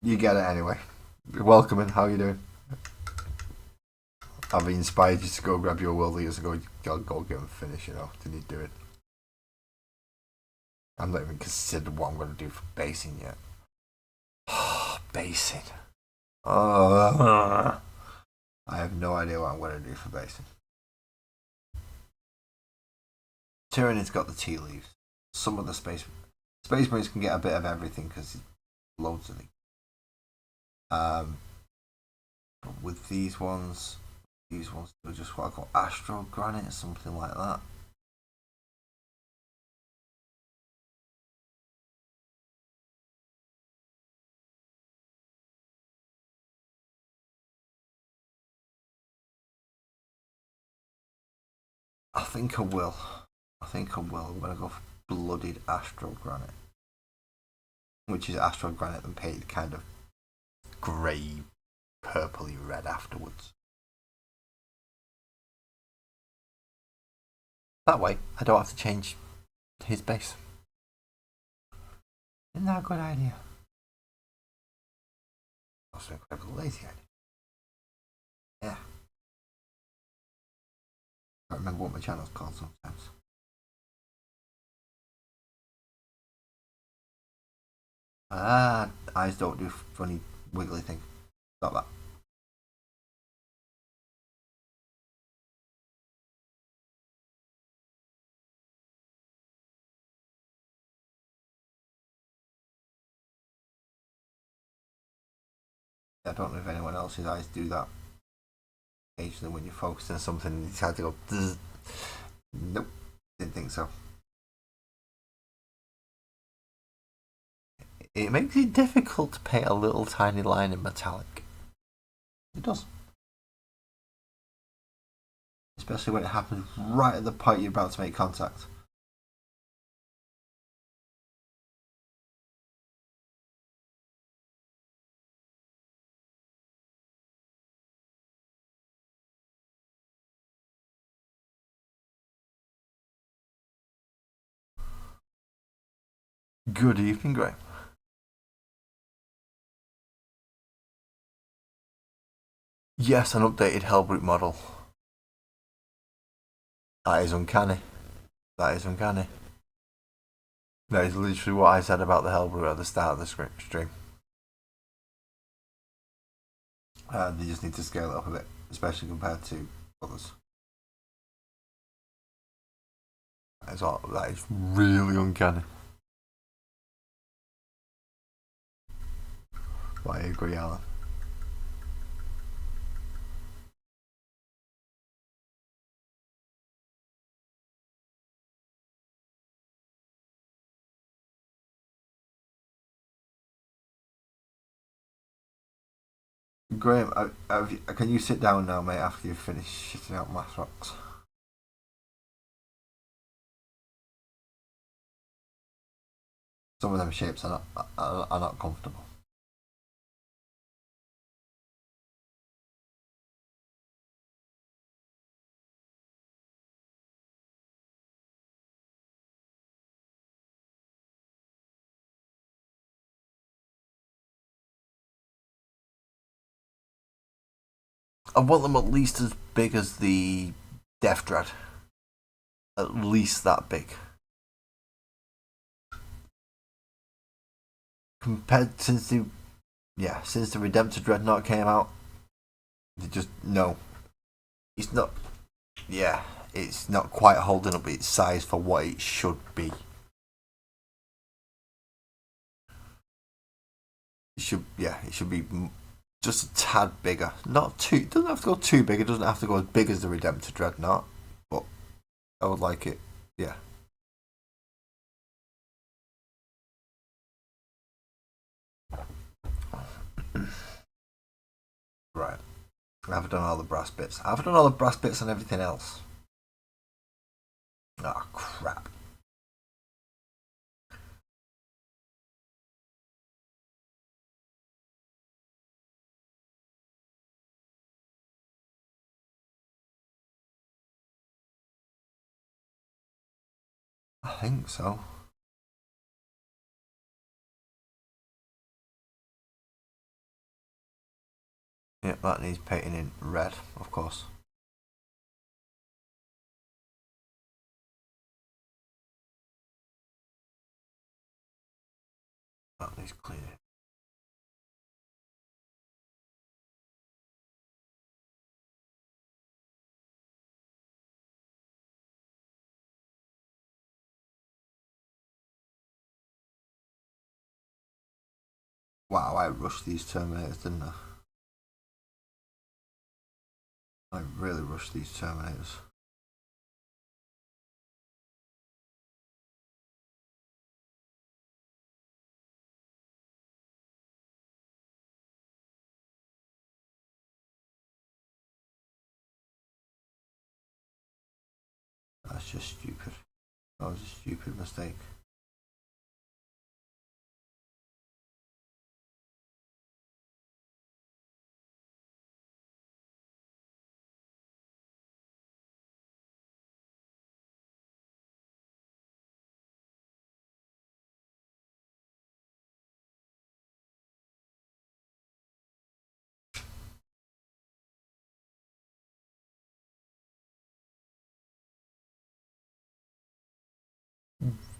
you get it anyway. Welcome in. How you doing? I've inspired you to go grab your world leaders and go get them finished. You know, didn't you do it? I'm not even considered what I'm going to do for basing yet. Basing. I have no idea what I'm going to do for basing. Tyrannid's got the tea leaves. Some of the Space Marines can get a bit of everything because loads of them. But with these ones are just what I call Astral Granite or something like that. I think I will. I'm going to go for bloodied Astral Granite. Which is Astral Granite and painted kind of grey, purpley red afterwards. That way, I don't have to change his base. Isn't that a good idea? That's an incredibly lazy idea. Yeah. I can't remember what my channel's called sometimes. Eyes don't do funny wiggly thing. Stop that. I don't know if anyone else's eyes do that. Occasionally when you're focused on something, you decide to go. Zzz. Nope, didn't think so. it makes it difficult to paint a little tiny line in metallic. It does. Especially when it happens right at the point you're about to make contact. Good evening, Graham. Yes, an updated Hellbrute model. That is uncanny. That is uncanny. That is literally what I said about the Hellbrute at the start of the stream. They just need to scale it up a bit, especially compared to others. That is really uncanny. But I agree, Alan. Graham, can you sit down now, mate, after you've finished shitting out math rocks? Some of them shapes are not comfortable. I want them at least as big as the Death Dread. At least that big. Compared since the Redemptor Dreadnought came out, they just no. It's not. Yeah, it's not quite holding up its size for what it should be. It should be just a tad bigger. Not too. It doesn't have to go too big. It doesn't have to go as big as the Redemptor Dreadnought, but I would like it. Yeah. Right. I've done all the brass bits. I've done all the brass bits and everything else. Oh crap. I think so. Yep, that needs painting in red, of course. That needs cleaning. Wow, I rushed these Terminators, didn't I? I really rushed these Terminators. That's just stupid. That was a stupid mistake.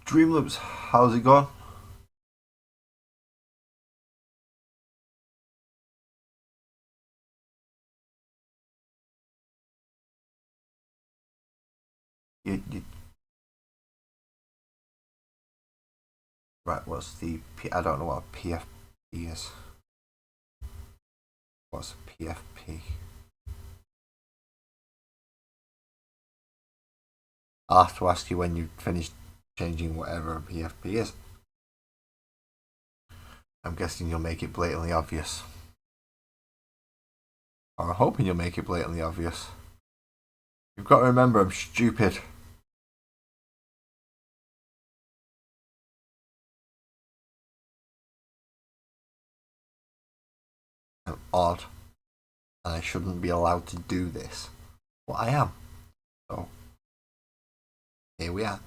Dreamloops, how's it going? You right? What's the I don't know what a PFP is. What's a PFP? I'll have to ask you when you finish changing whatever a PFP is. I'm guessing you'll make it blatantly obvious. Or I'm hoping you'll make it blatantly obvious. You've got to remember I'm stupid. I'm odd. And I shouldn't be allowed to do this. But I am. So, here we are.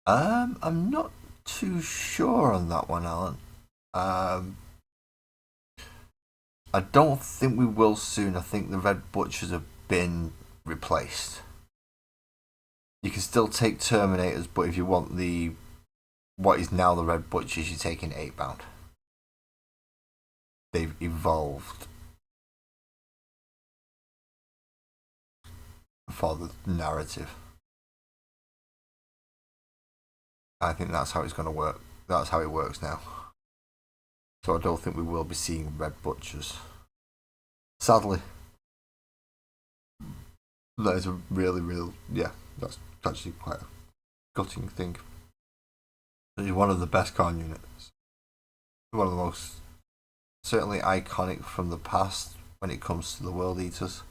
I'm not too sure on that one, Alan. I don't think we will soon. I think the Red Butchers have been replaced. You can still take Terminators, but if you want the what is now the Red Butchers, you're taking 8-bound. They've evolved for the narrative. I think that's how it's going to work. That's how it works now. So I don't think we will be seeing Red Butchers. Sadly. That is a really, yeah, that's actually quite a gutting thing. It's one of the best Khorne units. One of the most, certainly iconic from the past when it comes to the World Eaters.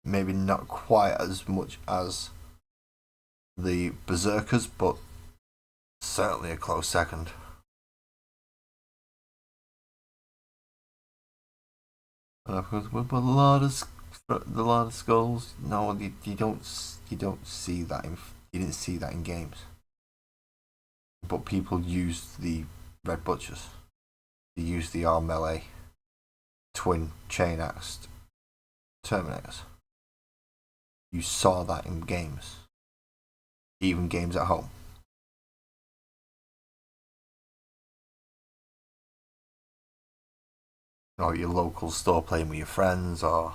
Maybe not quite as much as the Berserkers, but certainly a close second. And of course, with a lot of skulls, no, you don't see that you didn't see that in games. But people used the Red Butchers. They used the all melee twin chain axed Terminators. You saw that in games, even games at home. Or your local store playing with your friends, or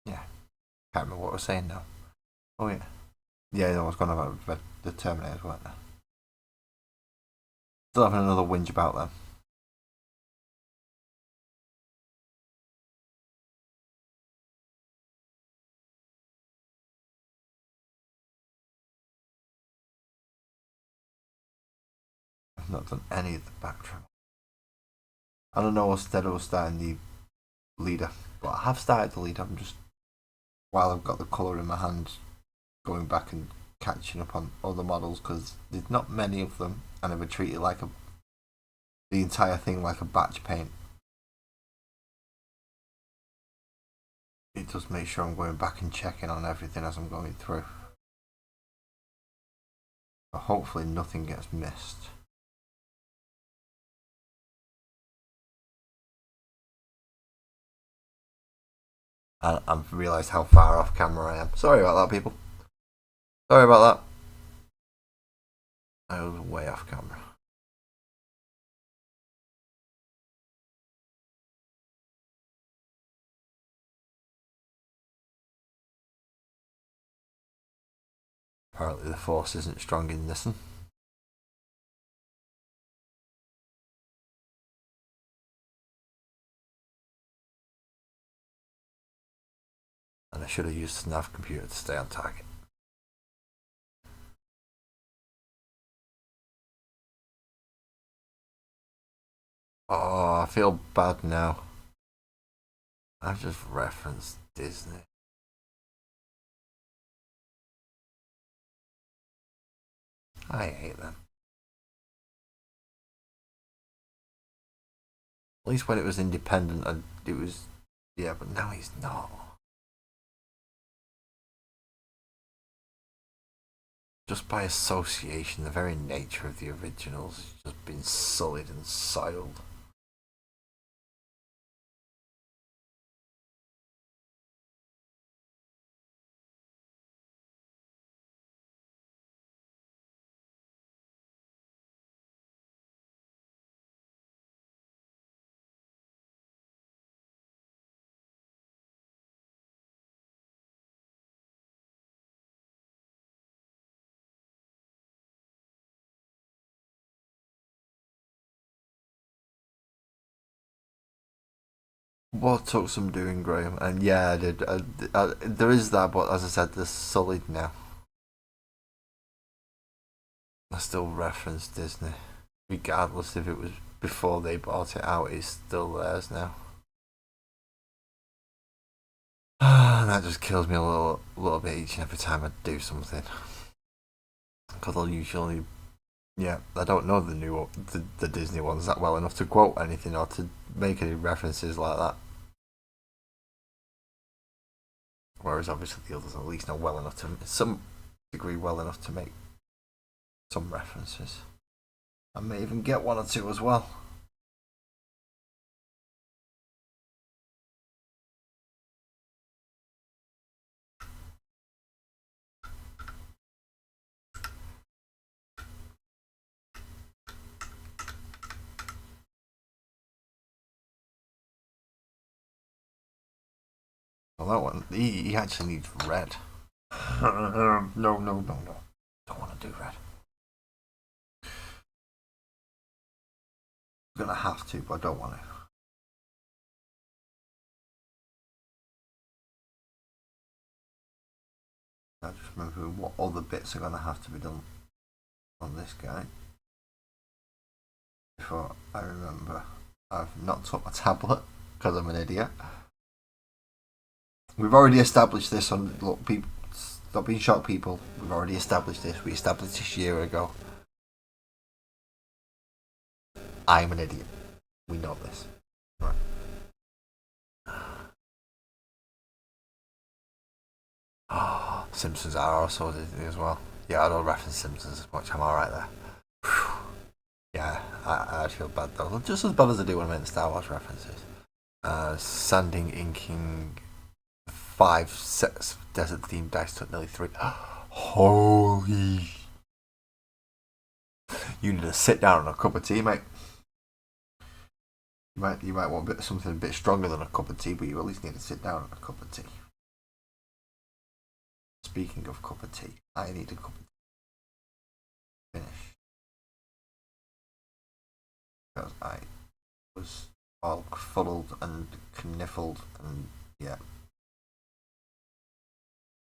yeah. Can't remember what I was saying now. Oh yeah, yeah. I was going about the Terminators, weren't I? Still having another whinge about them. I've not done any of the backtrack. I don't know instead of starting the leader, but I have started the leader. I'm just while I've got the colour in my hand, going back and catching up on other models because there's not many of them, and I would treat it like the entire thing like a batch paint. It does make sure I'm going back and checking on everything as I'm going through. But hopefully nothing gets missed. And I've realised how far off camera I am. Sorry about that, people. Sorry about that. I was way off camera. Apparently the force isn't strong in this one. And I should have used the nav computer to stay on target. Oh, I feel bad now. I've just referenced Disney. I hate them. At least when it was independent, and it was, yeah, but now he's not. Just by association, the very nature of the originals has just been sullied and soiled. What took some doing, Graham? And yeah, I did. There is that, but as I said, they're sullied now. I still reference Disney, regardless if it was before they bought it out. It's still theirs now. And that just kills me a little bit each and every time I do something. Because I'll usually, yeah, I don't know the Disney ones that well enough to quote anything or to make any references like that. Whereas obviously the others at least know well enough to some degree well enough to make some references. I may even get one or two as well. Well, that one, he actually needs red. No. Don't want to do red. I'm gonna have to, but I don't want to. I just remember what other bits are gonna have to be done on this guy before I remember. I've not took my tablet because I'm an idiot. We've already established this on look, people. Stop being shocked, people. We've already established this. We established this a year ago. I'm an idiot. We know this. Right. Oh, Simpsons are also Disney as well. Yeah, I don't reference Simpsons as much. I'm alright there. Whew. Yeah, I feel bad though. Just as bad as I do when I make the Star Wars references. Sanding, inking, 5 sets of desert themed dice took nearly 3. Holy! You need to sit down and a cup of tea, mate. You might want something a bit stronger than a cup of tea, but you at least need to sit down and a cup of tea. Speaking of cup of tea, I need a cup of tea. Finish. Because I was all fuddled and kniffled and yeah.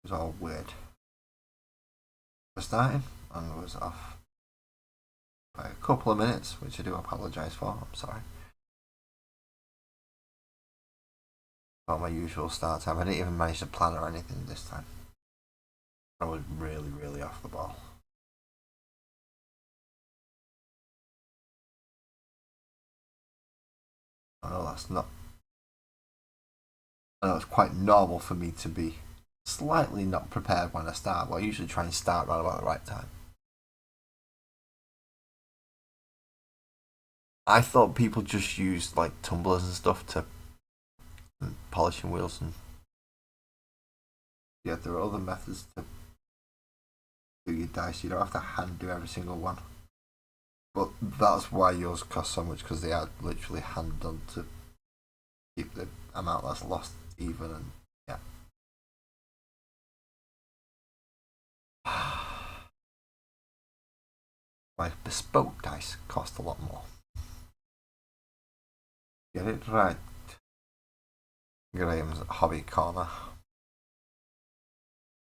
It was all weird. For starting and was off by a couple of minutes, which I do apologise for. I'm sorry. Not my usual start time. I didn't even manage to plan or anything this time. I was really off the ball. I know that's not. I know it's quite normal for me to be slightly not prepared when I start, but I usually try and start right about the right time. I thought people just used like tumblers and stuff to polishing wheels and yeah, there are other methods to do your dice. You don't have to hand do every single one. But that's why yours cost so much because they are literally hand done to keep the amount that's lost even and yeah. My bespoke dice cost a lot more. Get it right. Graham's hobby corner.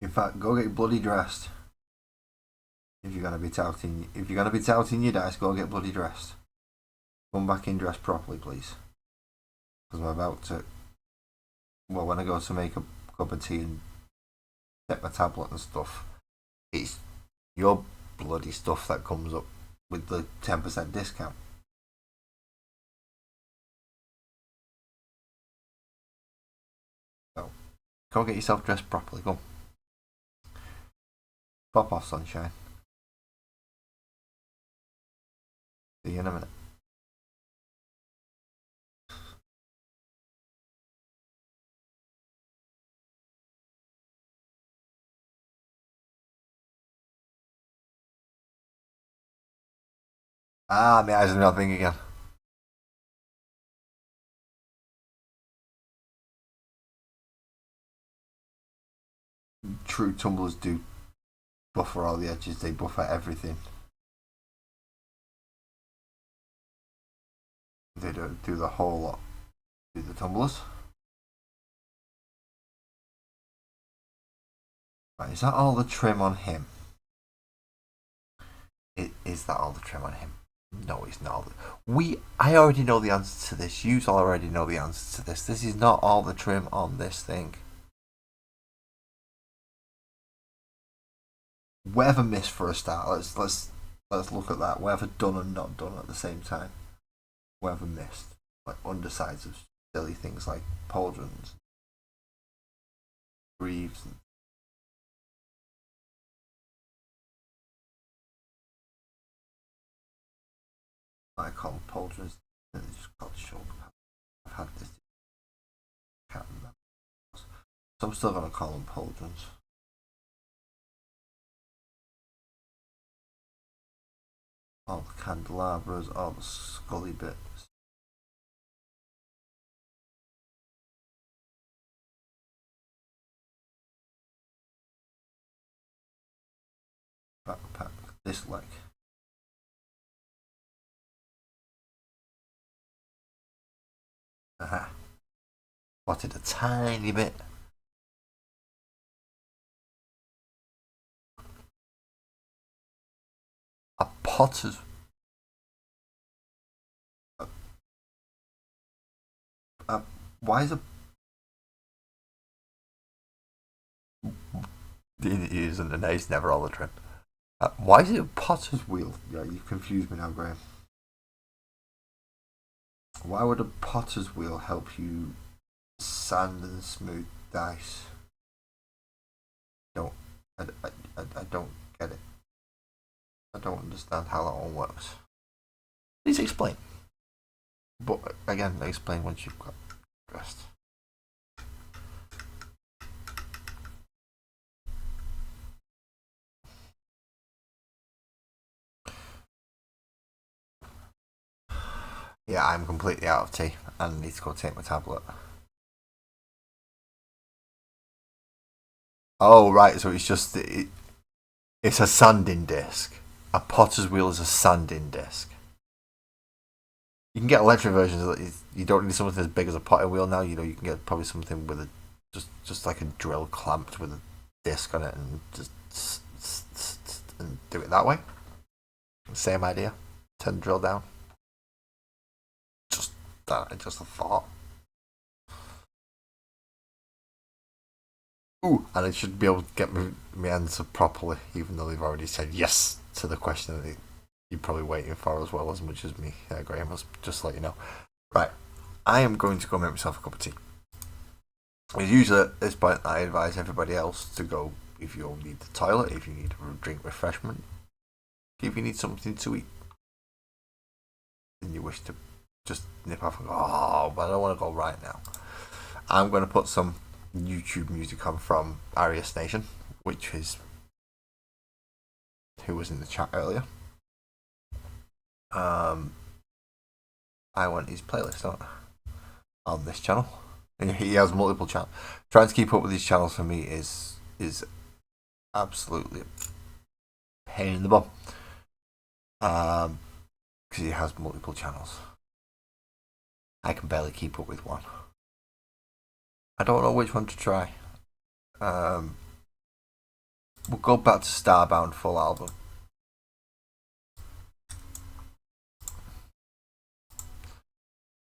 In fact, go get bloody dressed. If you're gonna be touting your dice, go get bloody dressed. Come back in dressed properly, please. Because I'm about to. Well, when I go to make a cup of tea and set my tablet and stuff, it's your bloody stuff that comes up with the 10% discount. So, go get yourself dressed properly. Go. Pop off, sunshine. See you in a minute. Ah, my eyes are not thinking again. True tumblers do buffer all the edges, they buffer everything. They don't do the whole lot. Do the tumblers. Right, is that all the trim on him? Is that all the trim on him? No, it's not. I already know the answer to this. You already know the answer to this. This is not all the trim on this thing. Whatever missed for a start. Let's look at that. Whatever done and not done at the same time. Whatever missed, like undersides of silly things like pauldrons, greaves, and I call them pauldrons. And it's just called shoulder pads. I've had this. Can't remember. So I'm still gonna call them pauldrons. All the candelabras, all the scully bits. Backpack, this leg. Aha. Spotted a tiny bit. A potter's. Why is a. It isn't a nice, never all the trim. Why is it a potter's wheel? Yeah, you've confused me now, Graham. Why would a potter's wheel help you sand and smooth dice? I don't get it. I don't understand how that one works. Please explain. But again, explain once you've got dressed. Yeah, I'm completely out of tea and I need to go take my tablet. Oh, right, so it's just. It's a sanding disc. A potter's wheel is a sanding disc. You can get electric versions of it. You don't need something as big as a potter wheel now. You know, you can get probably something with a. Just like a drill clamped with a disc on it and just. And do it that way. Same idea. Turn the drill down. Just a thought. Ooh, and I should be able to get my answer properly, even though they've already said yes to the question that you're probably waiting for as well as much as me, Graham. Just to let you know. Right, I am going to go make myself a cup of tea. As usually at this point, I advise everybody else to go if you need the toilet, if you need a drink refreshment, if you need something to eat, and you wish to just nip off and go, oh, but I don't want to go right now. I'm going to put some YouTube music on from Arius Nation, which is who was in the chat earlier. I want his playlist on this channel. He has multiple channels. Trying to keep up with his channels for me is absolutely a pain in the bum. Because he has multiple channels. I can barely keep up with one. I don't know which one to try. We'll go back to Starbound full album.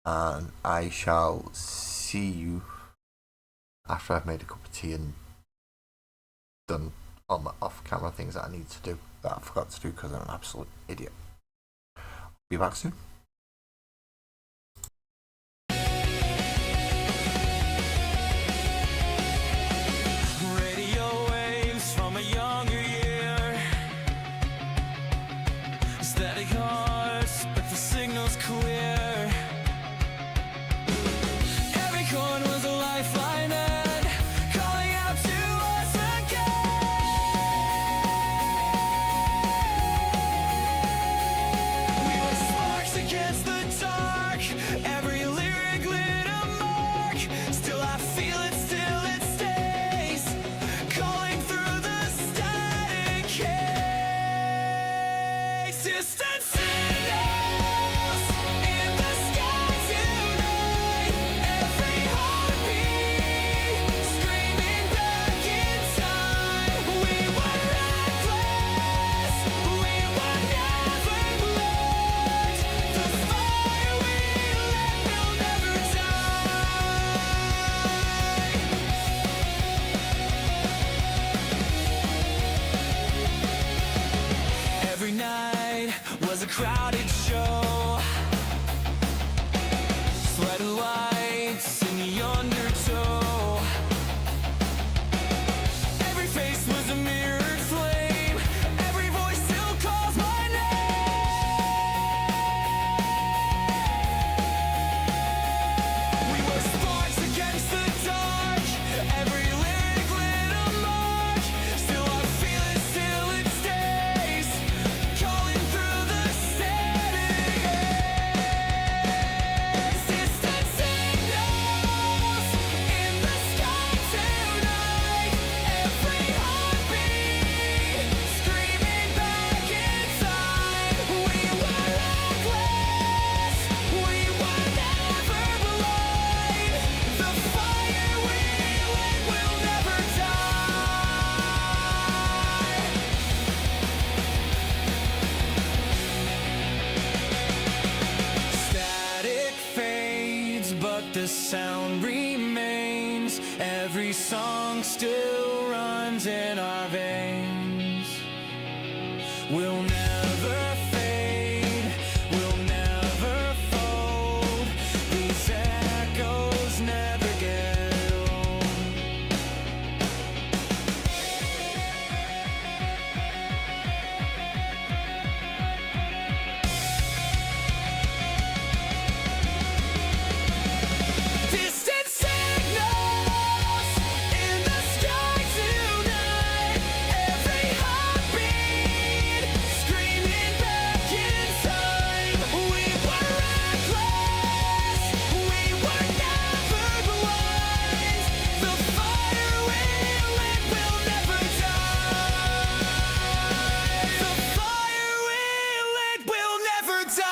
And I shall see you after I've made a cup of tea and done all my off-camera things that I need to do. that I forgot to do because I'm an absolute idiot. Be back soon. Radio waves from a younger year. Static hearts, but the signal's clear. Every chord was a lifeline and calling out to us again. We were sparks against the dark. Every lyric lit a mark. Still I feel it, still it stays. Calling through the static haze. Distant signals in the sky tonight. Every heartbeat screaming back in time. We were reckless. We were never blind. The fire we lit will never die. Every night was a crowded show. Sweaty lights in the undertow. Every face was a mirrored flame. Every voice still calls my name. We were sparks against the dark. Every lyric lit a mark. Still I feel it, still it stays. Calling through the static haze. Distant signals in the sky tonight. Every heartbeat screaming back in time. We were reckless. We were never blind. The fire we lit will never die. Static fades, but the sound remains. Every song still runs in our veins. We'll never fade, we'll never fold. These echoes never get old. Distant signals in the sky tonight. Every heartbeat screaming back in time. We were reckless. We were never blind. The fire we lit will never die. The fire we lit will never die.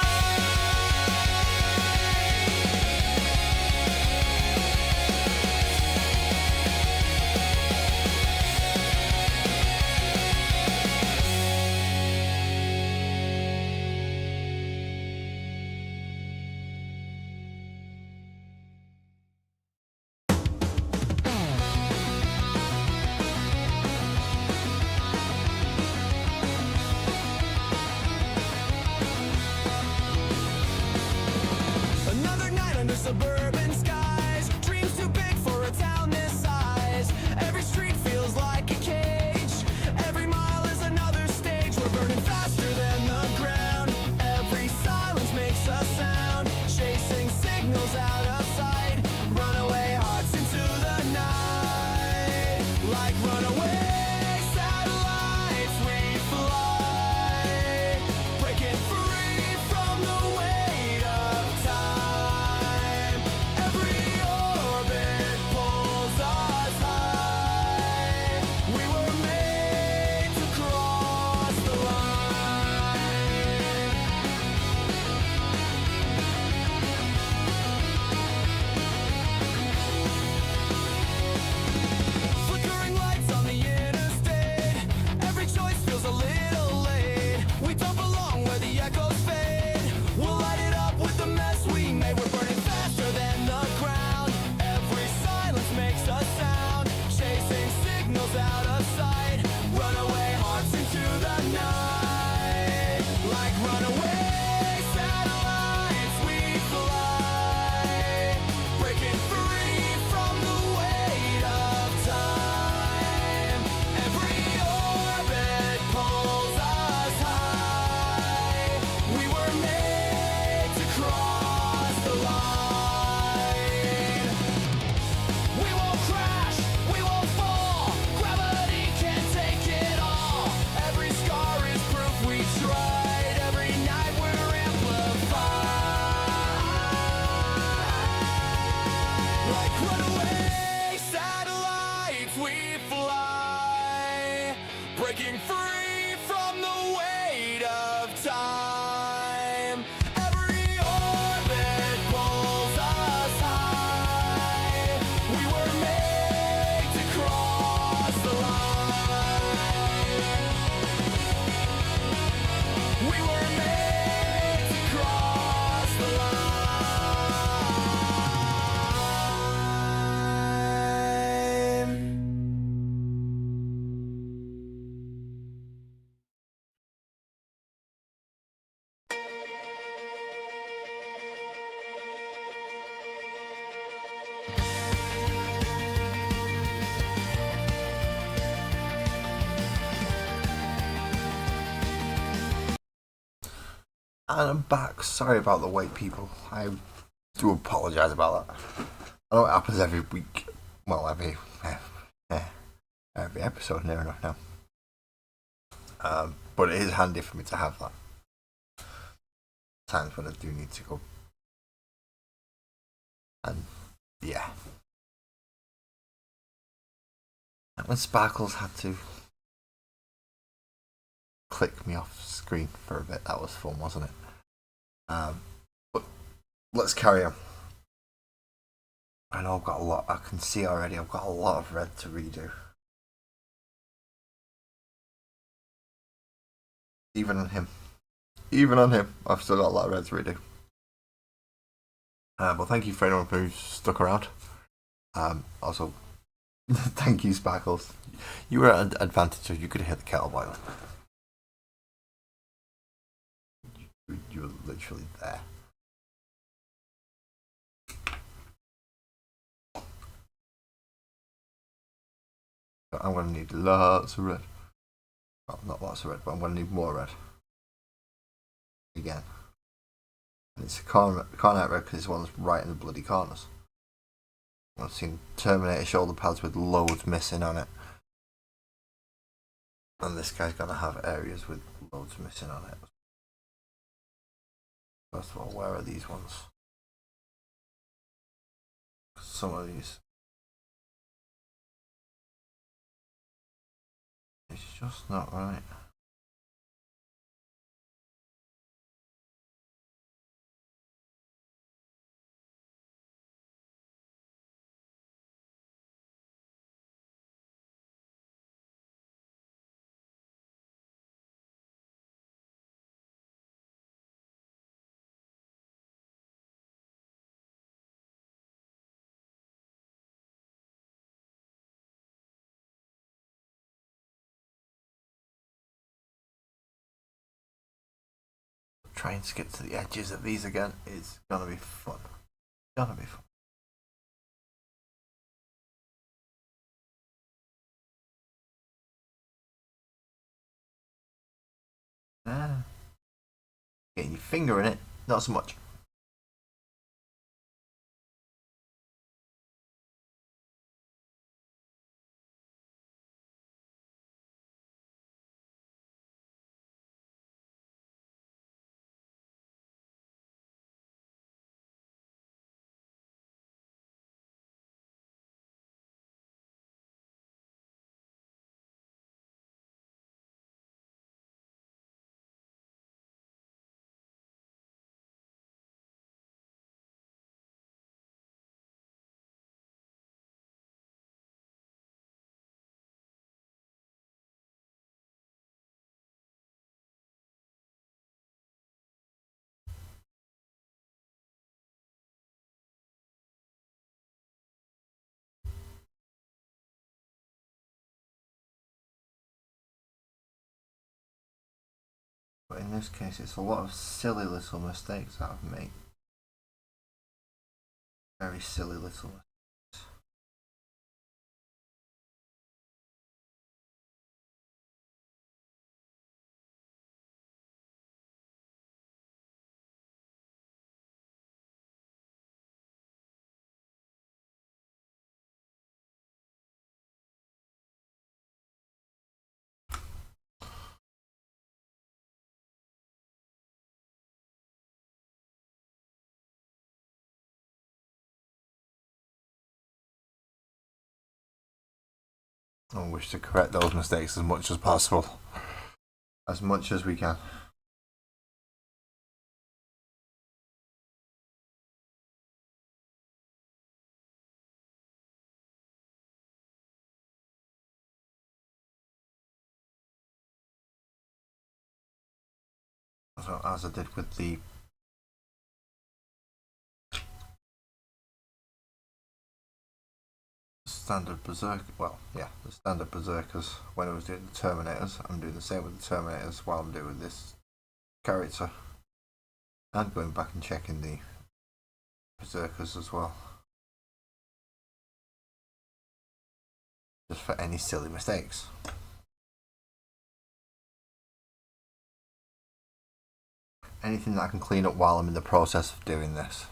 Another night under suburban skies. Dreams too big for a town this size. Every street feels like a cage. Every mile is another stage. We're burning faster than the ground. Every silence makes a sound. Chasing signals out of sight. Runaway hearts into the night. Like runaway satellites we fly. Breaking free from the weight of time. And I'm back. Sorry about the wait, people. I do apologise about that. I know it happens every week. Well, every episode, near enough now. But it is handy for me to have that. Times when I do need to go. And yeah. When Sparkles had to click me off screen for a bit, that was fun, wasn't it? But let's carry on. I know I've got a lot. I can see already. I've got a lot of red to redo. Even on him, I've still got a lot of red to redo. But thank you for anyone who's stuck around. Also, thank you, Sparkles. You were at an advantage, so you could hear the kettle boiling. You were literally there. I'm going to need lots of red. Well, not lots of red, but I'm going to need more red. Again. And it's a corner out red because it's one that's right in the bloody corners. I've seen Terminator shoulder pads with loads missing on it. And this guy's going to have areas with loads missing on it. First of all, where are these ones? Some of these. It's just not right. Trying to get to the edges of these again is gonna be fun. Gonna be fun. Getting your finger in it, not so much. But in this case, it's a lot of silly little mistakes that I've made. Very silly little mistakes. I wish to correct those mistakes as much as possible. As much as we can. So, as I did with the standard berserk, the standard berserkers when I was doing the Terminators. I'm doing the same with the Terminators while I'm doing this character, and going back and checking the berserkers as well, just for any silly mistakes. Anything that I can clean up while I'm in the process of doing this.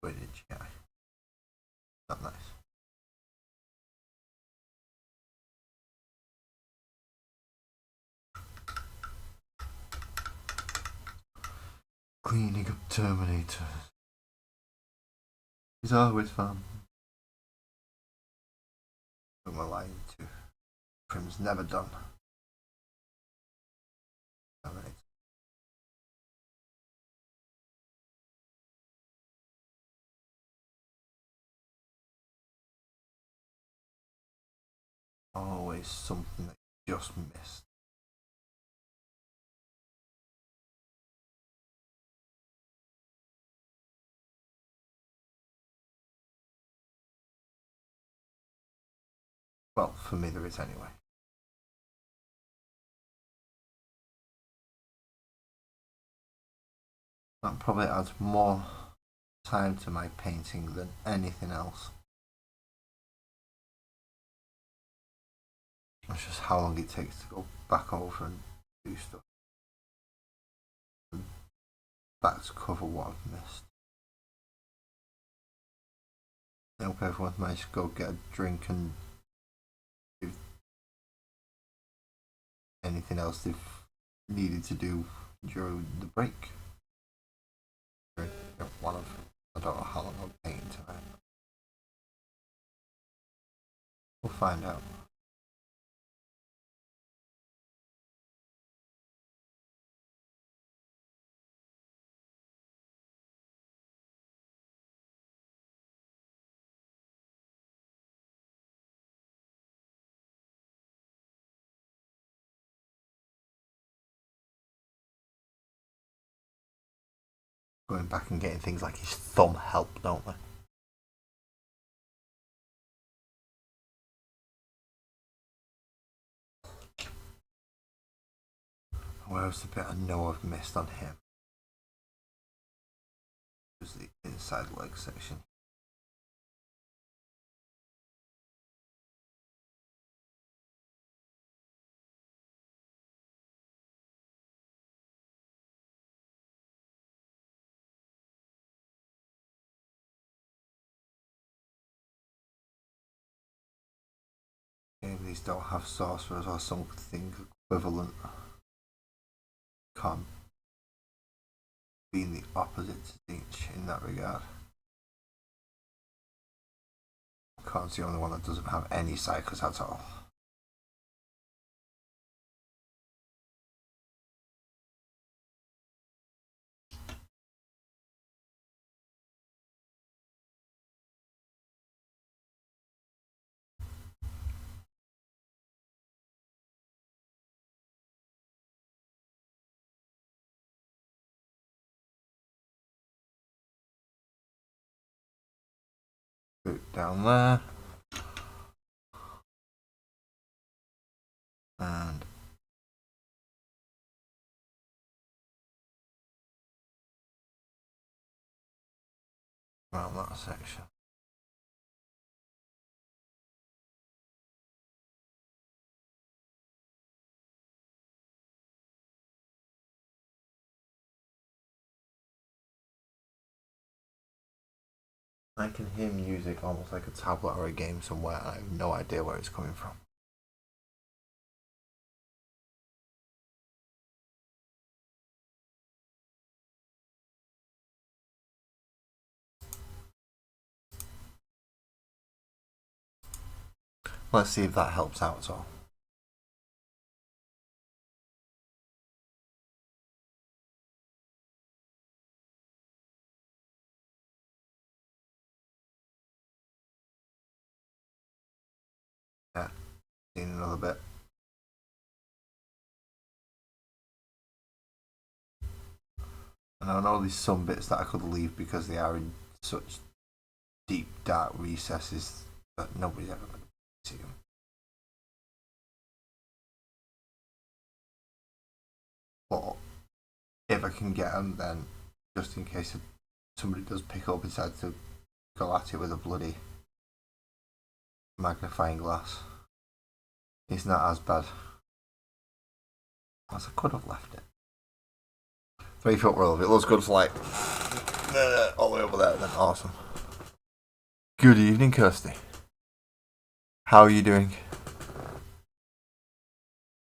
Footage, yeah. Not nice. Cleaning up Terminators is always fun. Who am I lying to? Trim's never done. Terminator. Always something that you just missed. Well, for me there is anyway. That probably adds more time to my painting than anything else. It's just how long it takes to go back over and do stuff. And back to cover what I've missed. I hope everyone's managed to go get a drink and do anything else they've needed to do during the break. One of, I don't know how long I'm painting tonight. We'll find out. Going back and getting things like his thumb help, don't they? Where's the bit I know I've missed on him? It was the inside leg section. Maybe these don't have sorcerers or something equivalent. Can't being the opposite to each in that regard. Khan's the only one that doesn't have any cycles at all. Put down there. And around that section. I can hear music almost like a tablet or a game somewhere, and I have no idea where it's coming from. Let's see if that helps out at all. Yeah, seen another bit. And I know there's some bits that I could leave because they are in such deep, dark recesses that nobody's ever going to see them. But if I can get them, then just in case somebody does pick up and decide to go at it with a bloody magnifying glass. It's not as bad as I could have left it. 3-foot roll. If it looks good for like all the way over there, then awesome. Good evening, Kirsty. How are you doing?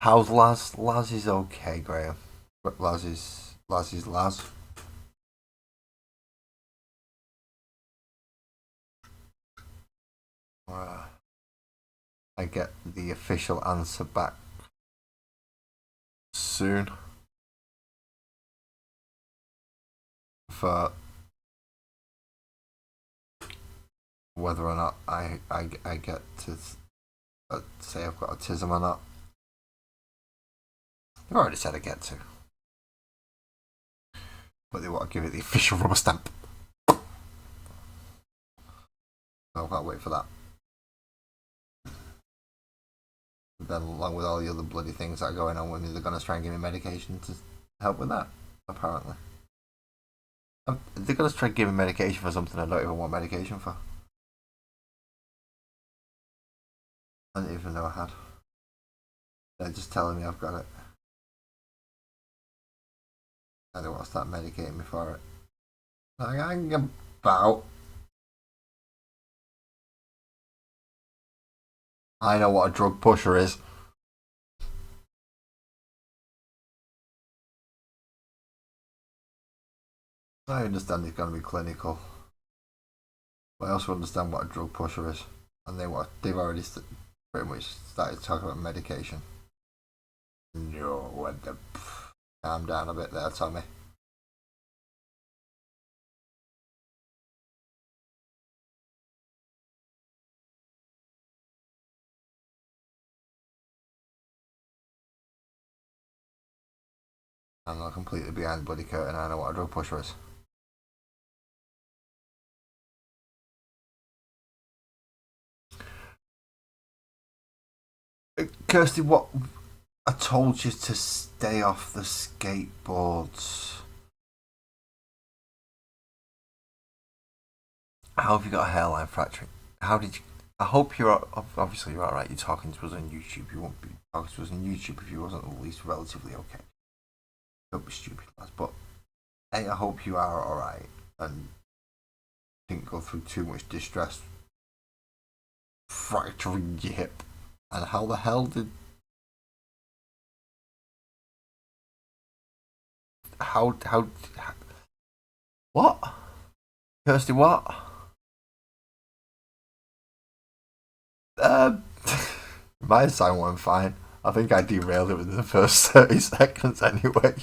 How's Laz? Laz is okay, Graham. Laz is Laz. I get the official answer back soon for whether or not I get to say I've got autism or not. I've already said I get to, but they want to give it the official rubber stamp. So I can't wait for that. Then, along with all the other bloody things that are going on with me, they're going to try and give me medication to help with that, apparently. They're going to try and give me medication for something I don't even want medication for. I didn't even know I had. They're just telling me I've got it. I don't want to start medicating me for it. Like, I'm about. I know what a drug pusher is. I understand it's going to be clinical, but I also understand what a drug pusher is, and they've already pretty much started talking about medication. No, what the? Calm down a bit there, Tommy. I'm not completely behind the bloody curtain. I know what a drug pusher is. Kirsty, what? I told you to stay off the skateboards. How have you got a hairline fracture? How did you? I hope you're. Obviously, you're alright. You're talking to us on YouTube. You won't be talking to us on YouTube if you wasn't at least relatively okay. Don't be stupid, lads. But I hope you are alright and didn't go through too much distress fracturing your hip. And how the hell did? How? What? Kirsty, what? My sign went fine. I think I derailed it within the first 30 seconds anyway.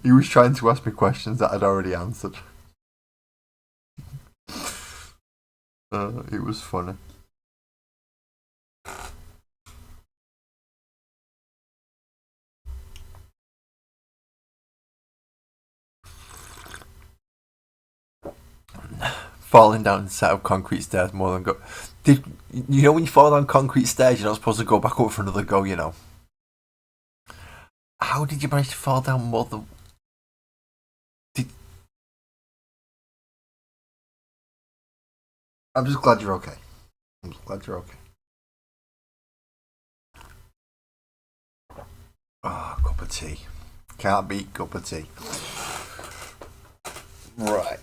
He was trying to ask me questions that I'd already answered. It was funny. Falling down a set of concrete stairs more than go. Did you know when you fall down concrete stairs, you're not supposed to go back up for another go? You know. How did you manage to fall down more than? I'm just glad you're okay. I'm just glad you're okay. Ah, cup of tea. Can't beat cup of tea. Right.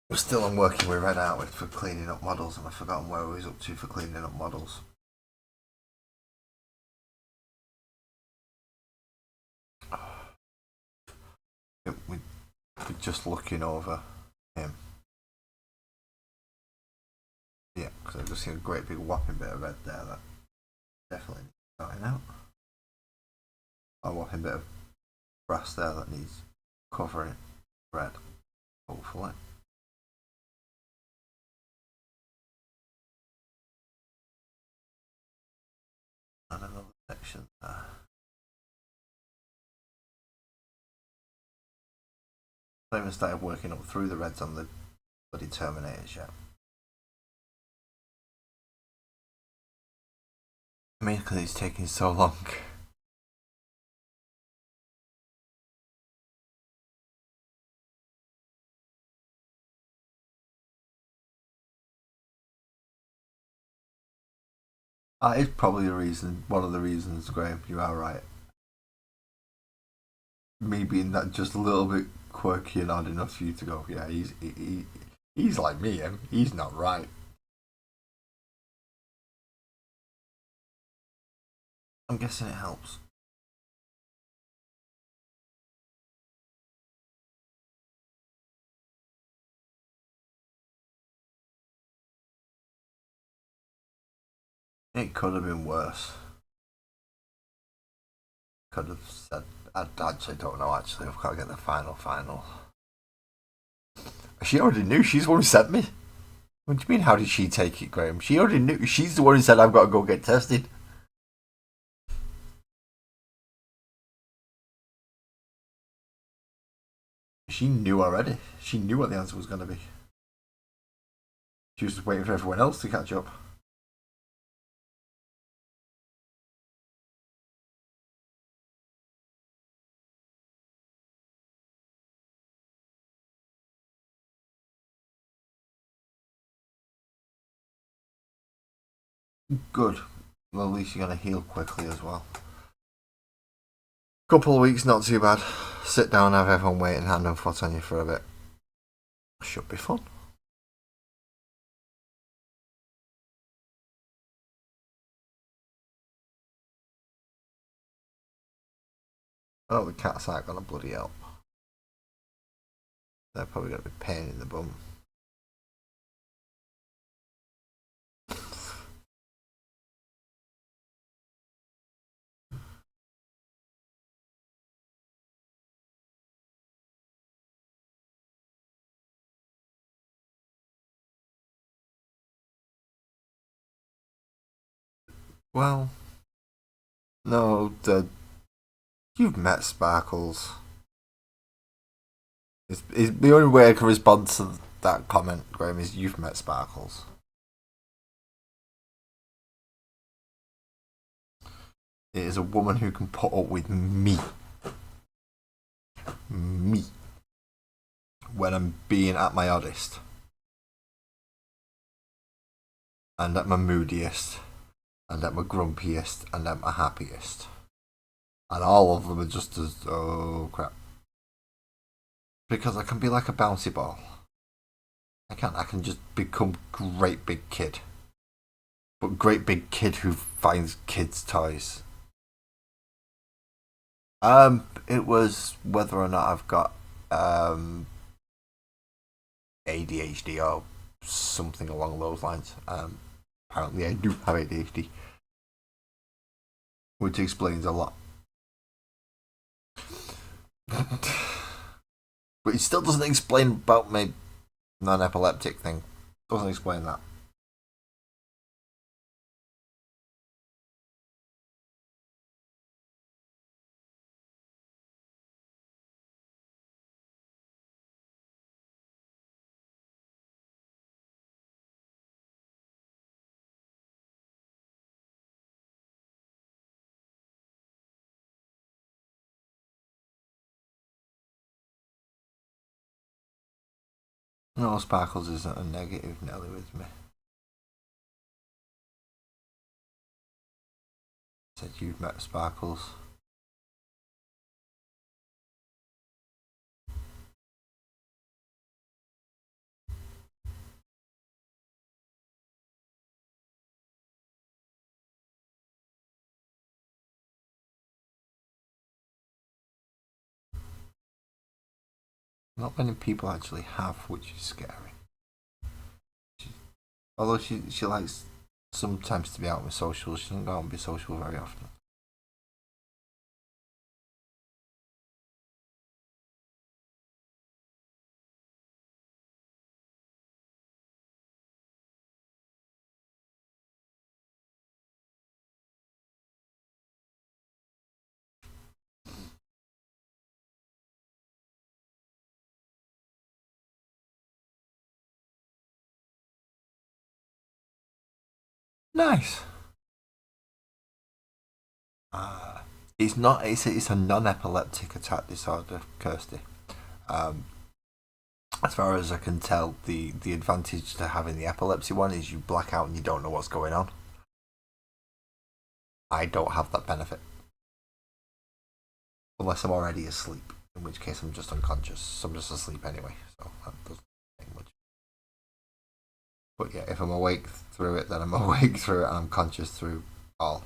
We're still on working with Red, aren't we, for cleaning up models, and I've forgotten where we was up to for cleaning up models. We're just looking over him. Yeah, because I've just seen a great big whopping bit of red there that definitely needs sorting out. A whopping bit of brass there that needs covering red, hopefully. And another section there. I haven't even started working up through the reds on the bloody Terminators yet. I mean, because it's taking so long. That is probably the reason, one of the reasons, Graham. You are right. Me being that just a little bit quirky and odd enough for you to go, yeah, he's like me, him. He's not right. I'm guessing it helps. It could have been worse. Could have said. I actually don't know. Actually, I've got to get the final. She already knew. She's the one who sent me. What do you mean? How did she take it, Graham? She already knew. She's the one who said I've got to go get tested. She knew already. She knew what the answer was going to be. She was just waiting for everyone else to catch up. Good. Well, at least you're going to heal quickly as well. Couple of weeks, not too bad. Sit down, have everyone waiting hand and foot on you for a bit. Should be fun. Oh, the cats aren't gonna bloody help. They're probably gonna be pain in the bum. Well, no, you've met Sparkles. It's the only way I can respond to that comment, Graham, is you've met Sparkles. It is a woman who can put up with me. Me. When I'm being at my oddest. And at my moodiest. And at my grumpiest. And at my happiest. And all of them are just as, oh crap. Because I can be like a bouncy ball. I can just become great big kid. But great big kid who finds kids' toys. It was whether or not I've got ADHD or something along those lines. Apparently I do have ADHD. Which explains a lot. But it still doesn't explain about my non-epileptic thing. Doesn't explain that. No, Sparkles isn't a negative Nelly with me. Said you've met Sparkles. Not many people actually have, which is scary. Although she likes sometimes to be out with socials, she doesn't go out and be social very often. Nice. Uh, it's not. It's a non-epileptic attack disorder, Kirsty. Um, as far as I can tell, the advantage to having the epilepsy one is you black out and you don't know what's going on. I don't have that benefit. Unless I'm already asleep, in which case I'm just unconscious. So I'm just asleep anyway, so that doesn't make much. But yeah, if I'm awake through it, then I'm awake through it and I'm conscious through all.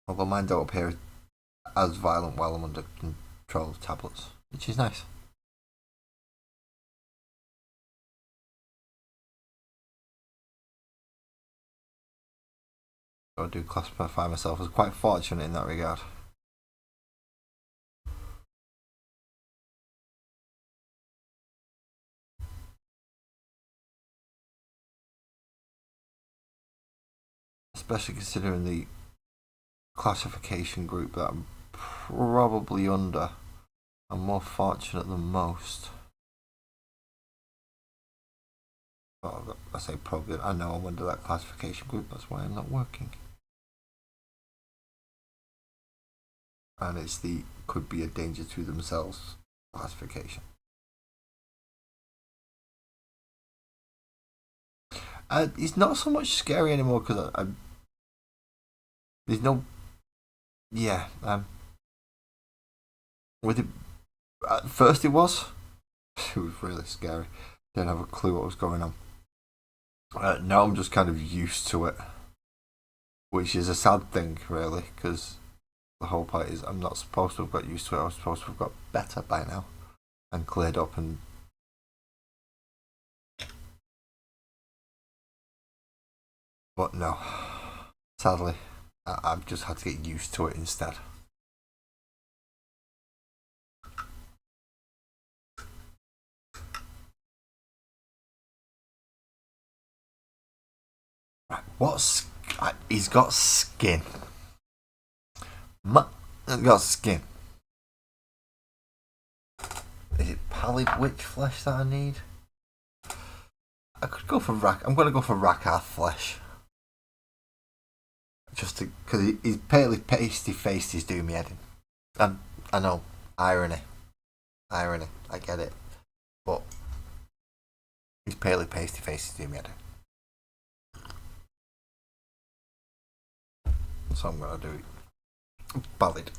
Although mine don't appear as violent while I'm under control of tablets, which is nice. I do classify myself as quite fortunate in that regard. Especially considering the classification group that I'm probably under. I'm more fortunate than most. Well, I say probably. I know I'm under that classification group. That's why I'm not working. And it's the could be a danger to themselves classification. It's not so much scary anymore because there's no. Yeah. With it, at first it was. It was really scary. Didn't have a clue what was going on. Now I'm just kind of used to it, which is a sad thing, really, because the whole point is I'm not supposed to have got used to it. I was supposed to have got better by now and cleared up and. But no, sadly, I've just had to get used to it instead. Right, what's he's got skin. He's got skin. Is it pallid witch flesh that I need? I could go for I'm going to go for Rakarth flesh. Just because he's palely pasty faced, he's doing me head in. I know, irony. I get it, but he's palely pasty faced, he's doing me head in. So I'm going to do pallid.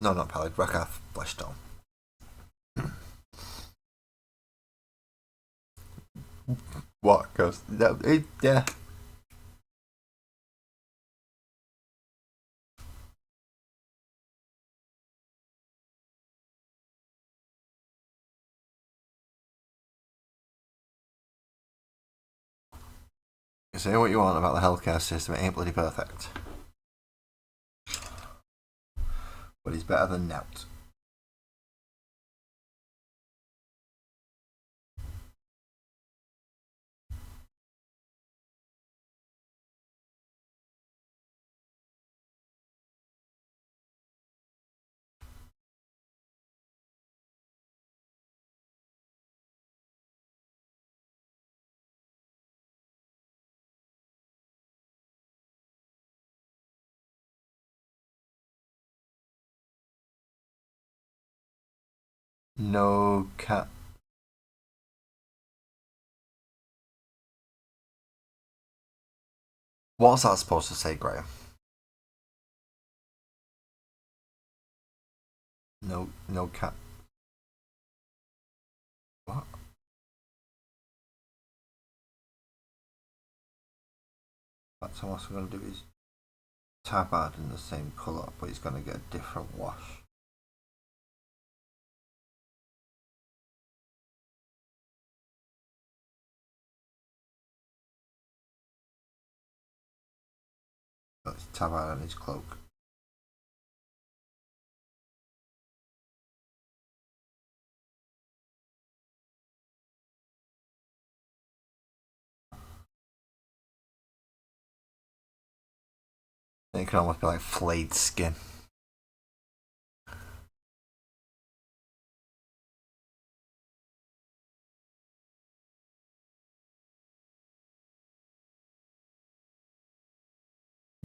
No, not pallid. Rakarth flesh stone. What goes? Yeah. You say what you want about the healthcare system, it ain't bloody perfect. But he's better than Nout. No cat. What's that supposed to say, Graham? No cat. What? That's what I'm going to do is tabard in the same colour, but he's going to get a different wash. But it's tabard on his cloak. It can almost be like flayed skin.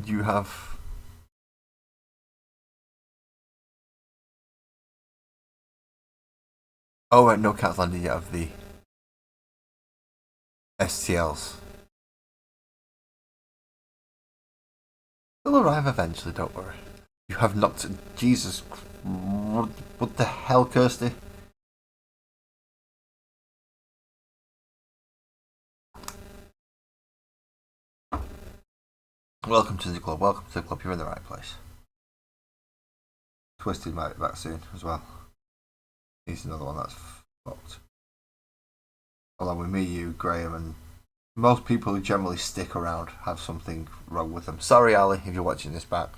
You have. Oh, right, no cat's landed yet of the STLs. They'll arrive eventually, don't worry. You have knocked... Jesus. What the hell, Kirsty? Welcome to the club. Welcome to the club. You're in the right place. Twisted might be back soon as well. He's another one that's fucked. Along with me, you, Graham, and most people who generally stick around have something wrong with them. Sorry, Ali, if you're watching this back.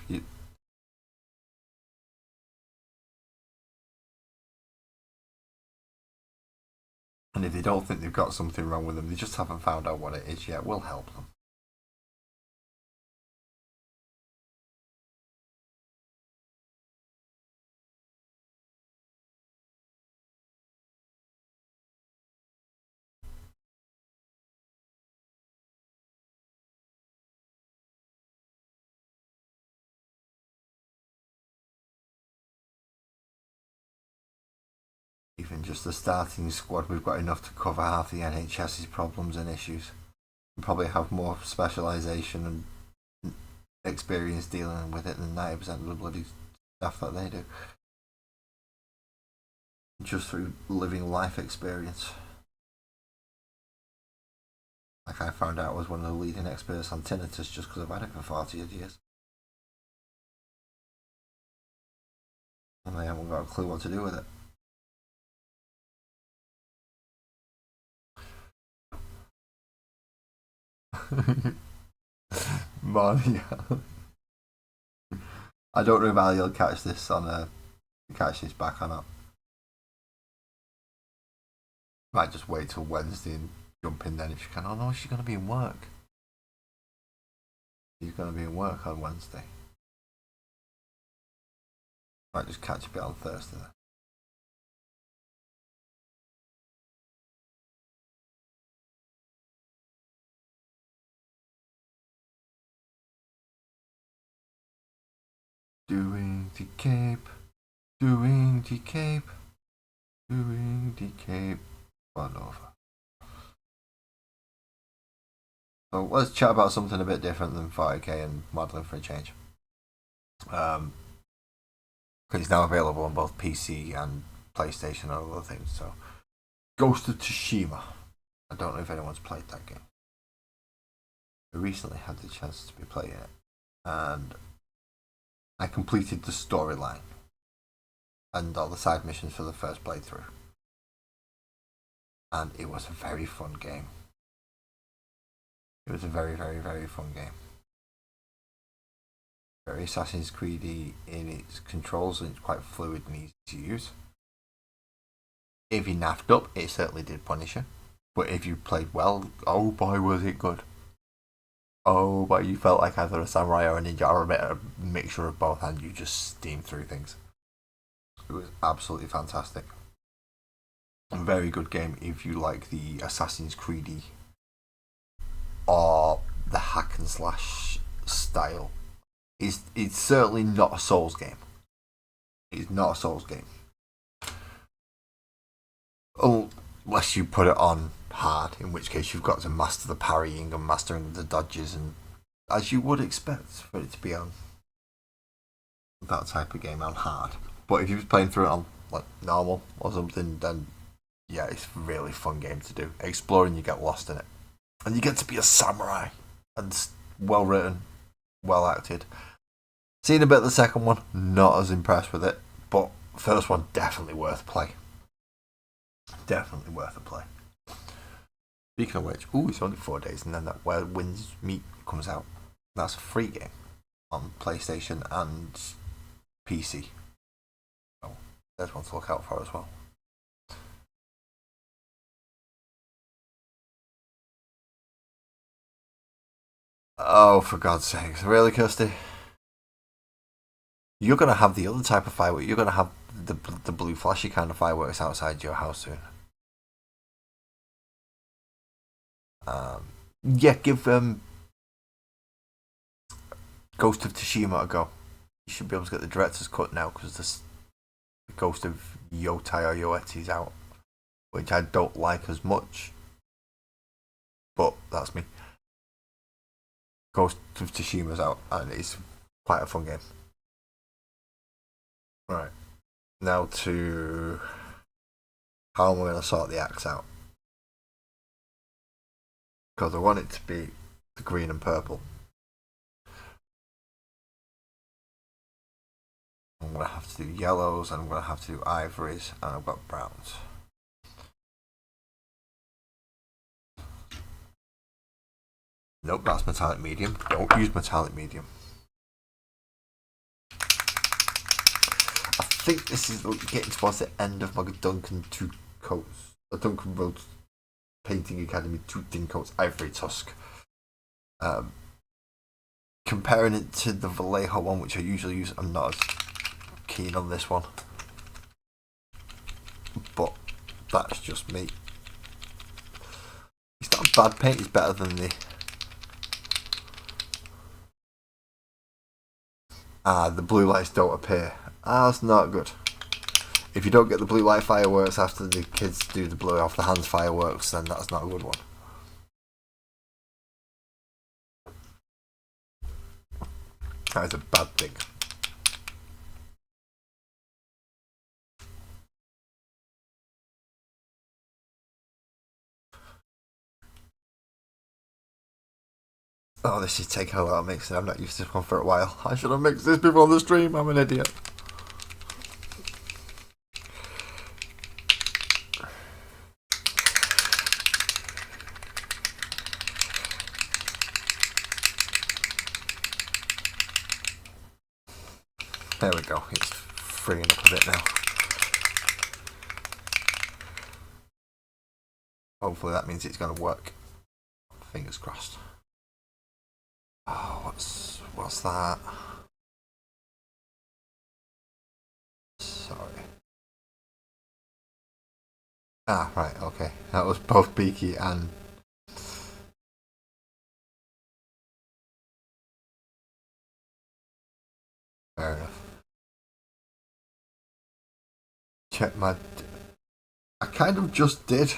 And if they don't think they've got something wrong with them, they just haven't found out what it is yet, we'll help them. Even just the starting squad, we've got enough to cover half the NHS's problems and issues. We probably have more specialisation and experience dealing with it than 90% of the bloody stuff that they do. Just through living life experience. Like I found out I was one of the leading experts on tinnitus just because I've had it for 40 years. And I haven't got a clue what to do with it. Morning. I don't know if Ali will catch this back or not. Might just wait till Wednesday and jump in then if she can. Oh no, she's gonna be in work. She's gonna be in work on Wednesday. Might just catch a bit on Thursday then. Doing the Cape, doing the Cape, doing the Cape, all over. So let's chat about something a bit different than 40k and modelling for a change. Because it's now available on both PC and PlayStation and other things. So, Ghost of Tsushima. I don't know if anyone's played that game. I recently had the chance to be playing it, and I completed the storyline and all the side missions for the first playthrough. And it was a very fun game. It was a very, very, very fun game. Very Assassin's Creed in its controls, and it's quite fluid and easy to use. If you naffed up, it certainly did punish you. But if you played well, oh boy, was it good. Oh boy, you felt like either a samurai or a ninja or a mixture of both, and you just steamed through things. It was absolutely fantastic. A very good game if you like the Assassin's Creed or the hack and slash style. It's certainly not a Souls game. It's not a Souls game. Unless you put it on hard, in which case you've got to master the parrying and mastering the dodges, and as you would expect for it to be on that type of game on hard. But if you're playing through it on like normal or something, then yeah, it's a really fun game to do. Exploring, you get lost in it, and you get to be a samurai, and it's well written, well acted. Seen a bit of the second one, not as impressed with it, but first one definitely worth a play. Definitely worth a play. Speaking of which, it's only 4 days, and then that Where Winds Meet comes out. That's a free game on PlayStation and PC. So there's one to look out for as well. Oh, for God's sakes. Really, Kirsty? You're going to have the other type of fireworks. You're going to have the blue flashy kind of fireworks outside your house soon. Yeah, give Ghost of Tsushima a go. You should be able to get the director's cut now because the Ghost of Yotai or Yoeti's out, which I don't like as much. But that's me. Ghost of Tsushima's out, and it's Quite a fun game. Right. Now to how am I going to sort the axe out? Because I want it to be the green and purple. I'm going to have to do yellows, and I'm going to have to do ivories, and I've got browns. Nope, that's metallic medium. Don't use metallic medium. I think this is getting towards the end of my Duncan Two Coats. Duncan Roads Painting Academy Two Thin Coats Ivory Tusk. Comparing it to the Vallejo one, which I usually use, I'm not as keen on this one. But that's just me. It's not a bad paint, it's better than the the blue lights don't appear. That's not good. If you don't get the blue light fireworks after the kids do the blow off the hands fireworks, then that's not a good one. That is a bad thing. Oh, this is taking a lot of mixing. I've not used this one for a while. I should have mixed this before the stream. I'm an idiot. There we go. It's freeing up a bit now. Hopefully that means it's going to work. Fingers crossed. Oh, what's that? Sorry. Ah, right, okay. That was both Beaky and... Fair enough. Check my... I kind of just did.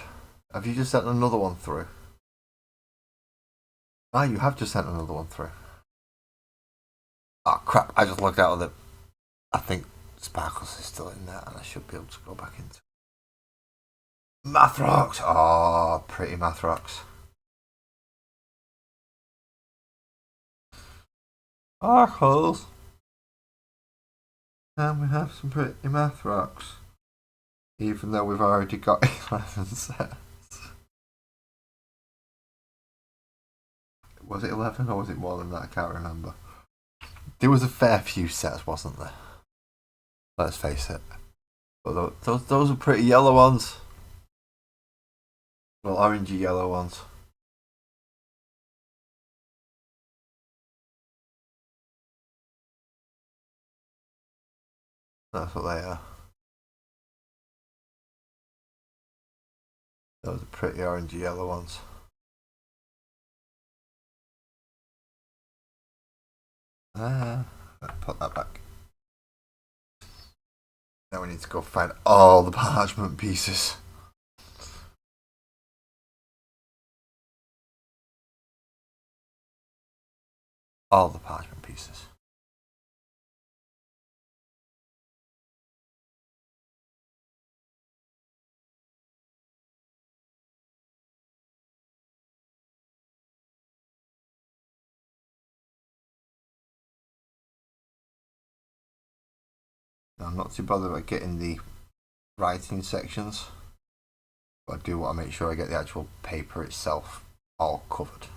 Have you just sent another one through? Ah, you have just sent another one through. Oh crap, I just logged out of it. I think Sparkles is still in there and I should be able to go back into Math Rocks! Oh, pretty Math Rocks. Sparkles! And we have some pretty Math Rocks. Even though we've already got 11 sets. Was it 11 or was it more than that? I can't remember. There was a fair few sets, wasn't there? Let's face it. But those are pretty yellow ones. Well, orangey yellow ones. That's what they are. Those are pretty orangey yellow ones. Put that back. Now we need to go find all the parchment pieces. All the parchment pieces. Now, I'm not too bothered about getting the writing sections, but I do want to make sure I get the actual paper itself all covered.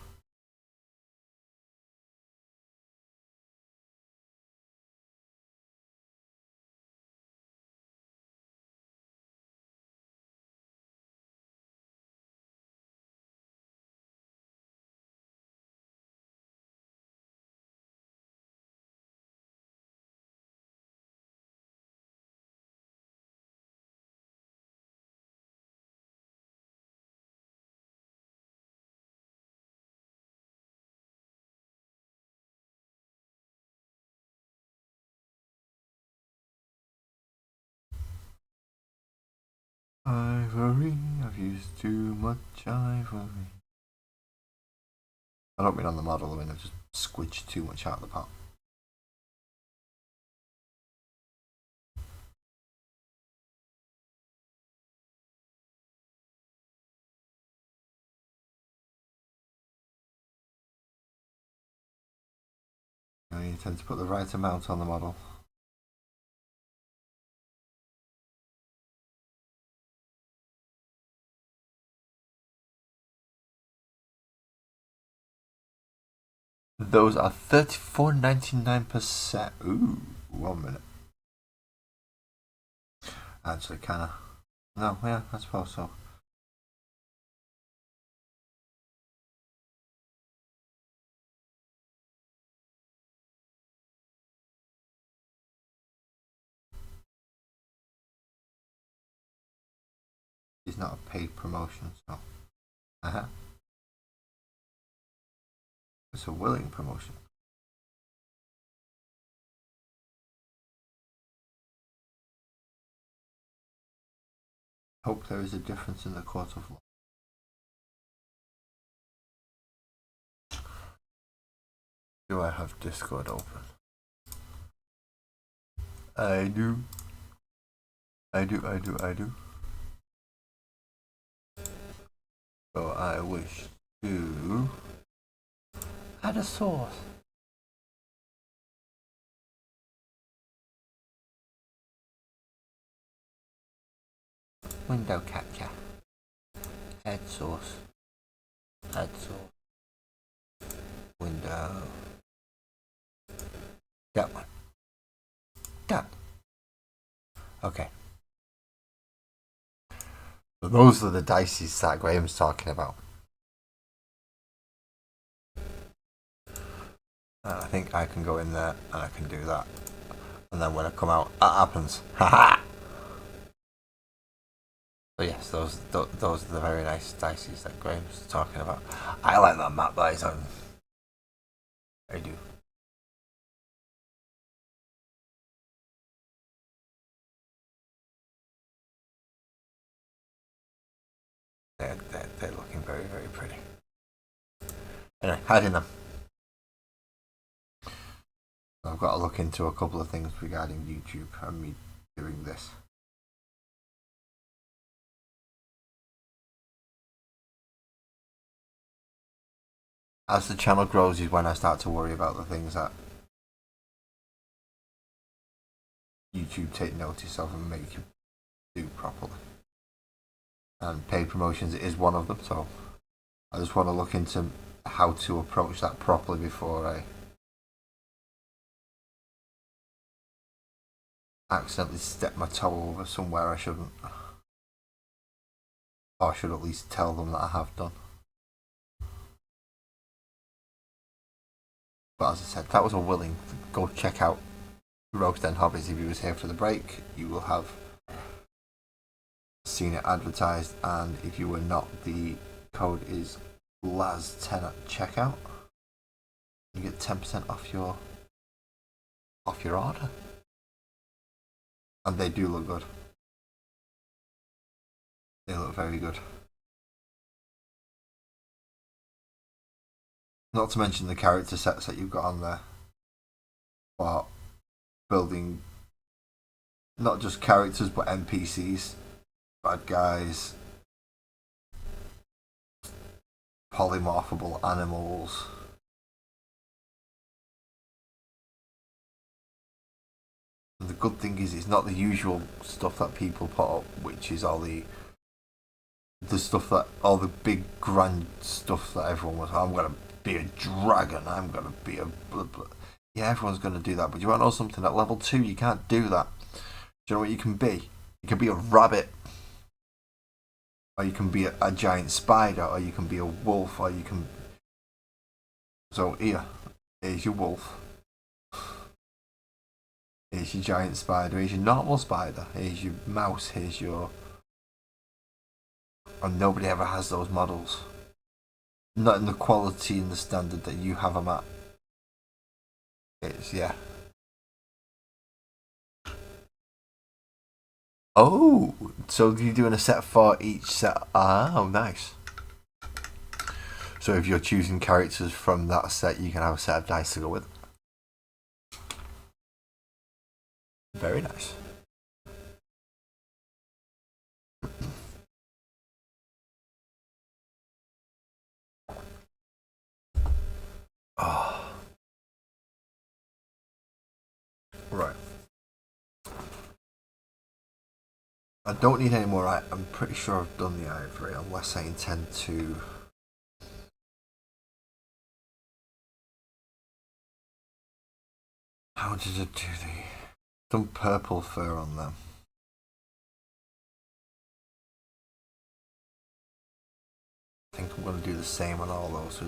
Ivory, I've used too much ivory. I don't mean on the model, I mean I've just squidged too much out of the pot. You intend to put the right amount on the model. Those are 34.99%. Ooh, 1 minute. Actually, kinda. No, yeah, I suppose so. It's not a paid promotion, so. It's a willing promotion. Hope there is a difference in the court of law. Do I have Discord open? I do. I do. So I wish to add a source. Window capture. Add source. Add source. Window. That one. Done. Okay. So those are the dices that Graham's talking about. And I think I can go in there and I can do that. And then when I come out, that happens. Haha! So yes, those are the very nice dices that Graham's talking about. I like that map that he's on. I do. They're looking very, very pretty. Anyway, hiding them. I've got to look into a couple of things regarding YouTube and me doing this. As the channel grows is when I start to worry about the things that YouTube take notice of and make you do properly. And paid promotions is one of them, so I just want to look into how to approach that properly before I accidentally step my toe over somewhere I shouldn't. Or I should at least tell them that I have done. But as I said, that was a willing. Go check out Roast Den Hobbies if you was here for the break. You will have seen it advertised, and if you were not, the code is LAS10 at checkout. You get 10% off your order. And they do look good. They look very good. Not to mention the character sets that you've got on there for building not just characters but NPCs, bad guys, polymorphable animals. And the good thing is it's not the usual stuff that people put up, which is all the stuff that all the big grand stuff that everyone was. I'm gonna be a dragon. I'm gonna be a blah, blah. Yeah, everyone's gonna do that. But you want to know something? At level 2, you can't do that. Do you know what you can be? You can be a rabbit, or you can be a giant spider, or you can be a wolf, or you can. So here's your wolf. Here's your giant spider. Here's your normal spider. Here's your mouse. Here's your. And nobody ever has those models. Not in the quality and the standard that you have them at. It's, yeah. Oh, so you're doing a set for each set. Oh, nice. So if you're choosing characters from that set, you can have a set of dice to go with. Very nice. Oh. I don't need any more. I'm pretty sure I've done the ivory, unless I intend to. How did it do the? Some purple fur on them. I think I'm going to do the same on all those. So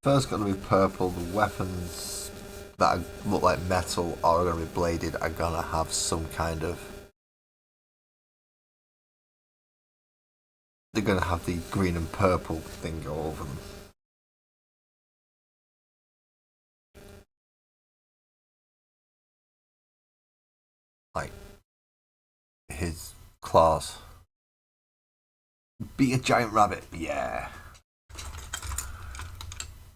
first, going to be purple. The weapons that look like metal or are going to be bladed are going to have some kind of. They're going to have the green and purple thing go over them. Like his claws. Be a giant rabbit, yeah.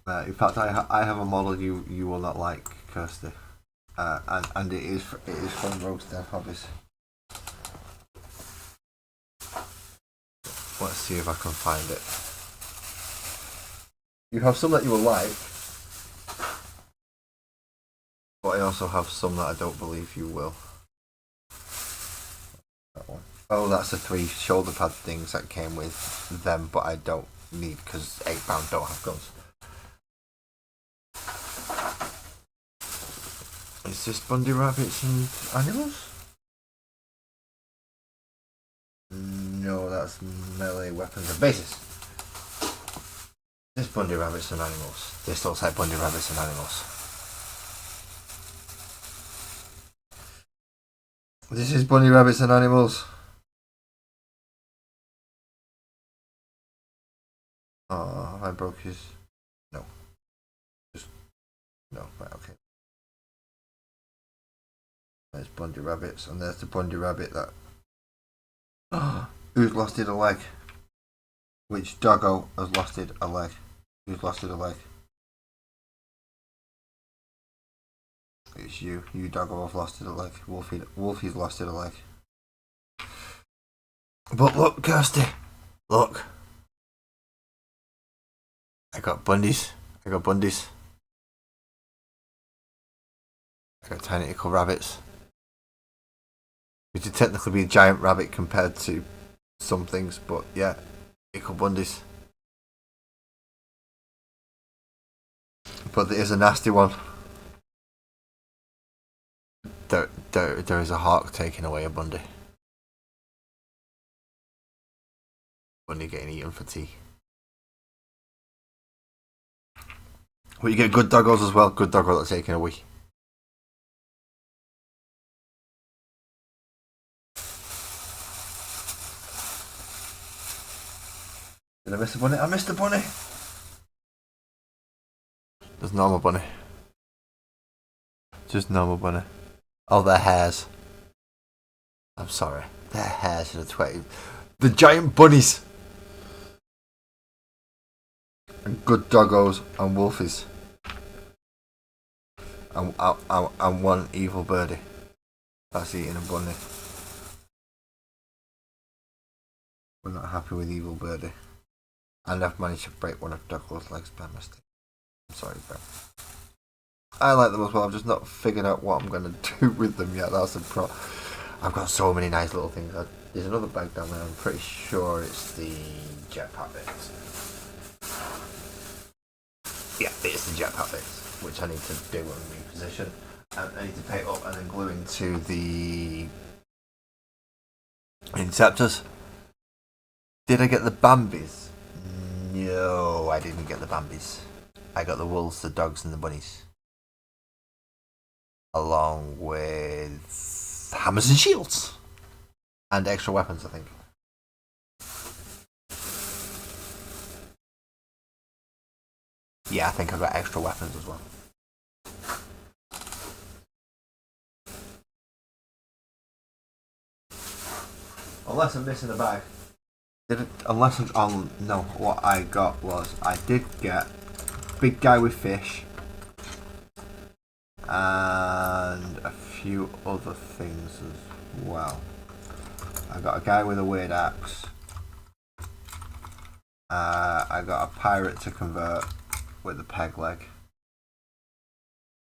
In fact, I have a model you will not like, Kirsty, and it is from Rogue's Death Hobbies. Let's see if I can find it. You have some that you will like, but I also have some that I don't believe you will. That one. Oh, that's the 3 shoulder pad things that came with them, but I don't need because 8-pound don't have guns. Is this Bundy Rabbits and Animals? No, that's melee weapons and bases. This Bundy Rabbits and Animals. This looks like Bundy Rabbits and Animals. This is Bundy Rabbits and Animals. Oh, I broke his. No. Just. No, right, okay. There's Bundy Rabbits, and there's the Bundy Rabbit that. Who's lost it a leg? Which doggo has lost it a leg? Who's lost it a leg? It's you. You doggo have lost it a leg. Wolfie's lost it a leg. But look, Kirsty. Look. I got Bundies. I got tiny little rabbits. Which would technically be a giant rabbit compared to some things, but yeah, ickle bundies. But there is a nasty one. There is a hawk taking away a bundy. Bundy getting eaten for tea. But you get good doggos as well. Good doggo that's taken away. Did I miss the bunny? I missed the bunny! There's normal bunny. Just normal bunny. Oh, they're hares. I'm sorry. They're hares in the 20. The giant bunnies! And good doggos and wolfies. And one evil birdie. That's eating a bunny. We're not happy with evil birdie. And I've managed to break one of Douglas' legs by mistake. I'm sorry, bro. I like them as well. I've just not figured out what I'm going to do with them yet. That's the pro. I've got so many nice little things. There's another bag down there. I'm pretty sure it's the jetpack bits. Yeah, it's the jetpack bits, which I need to do and reposition. And I need to paint up and then glue into the Inceptors. Did I get the Bambis? No, I didn't get the Bambis. I got the wolves, the dogs, and the bunnies. Along with hammers and shields. And extra weapons, I think. Yeah, I think I got extra weapons as well. Unless I'm missing a bag. Unless I'm on. No, what I got was I did get big guy with fish and a few other things as well. I got a guy with a weird axe. I got a pirate to convert with a peg leg.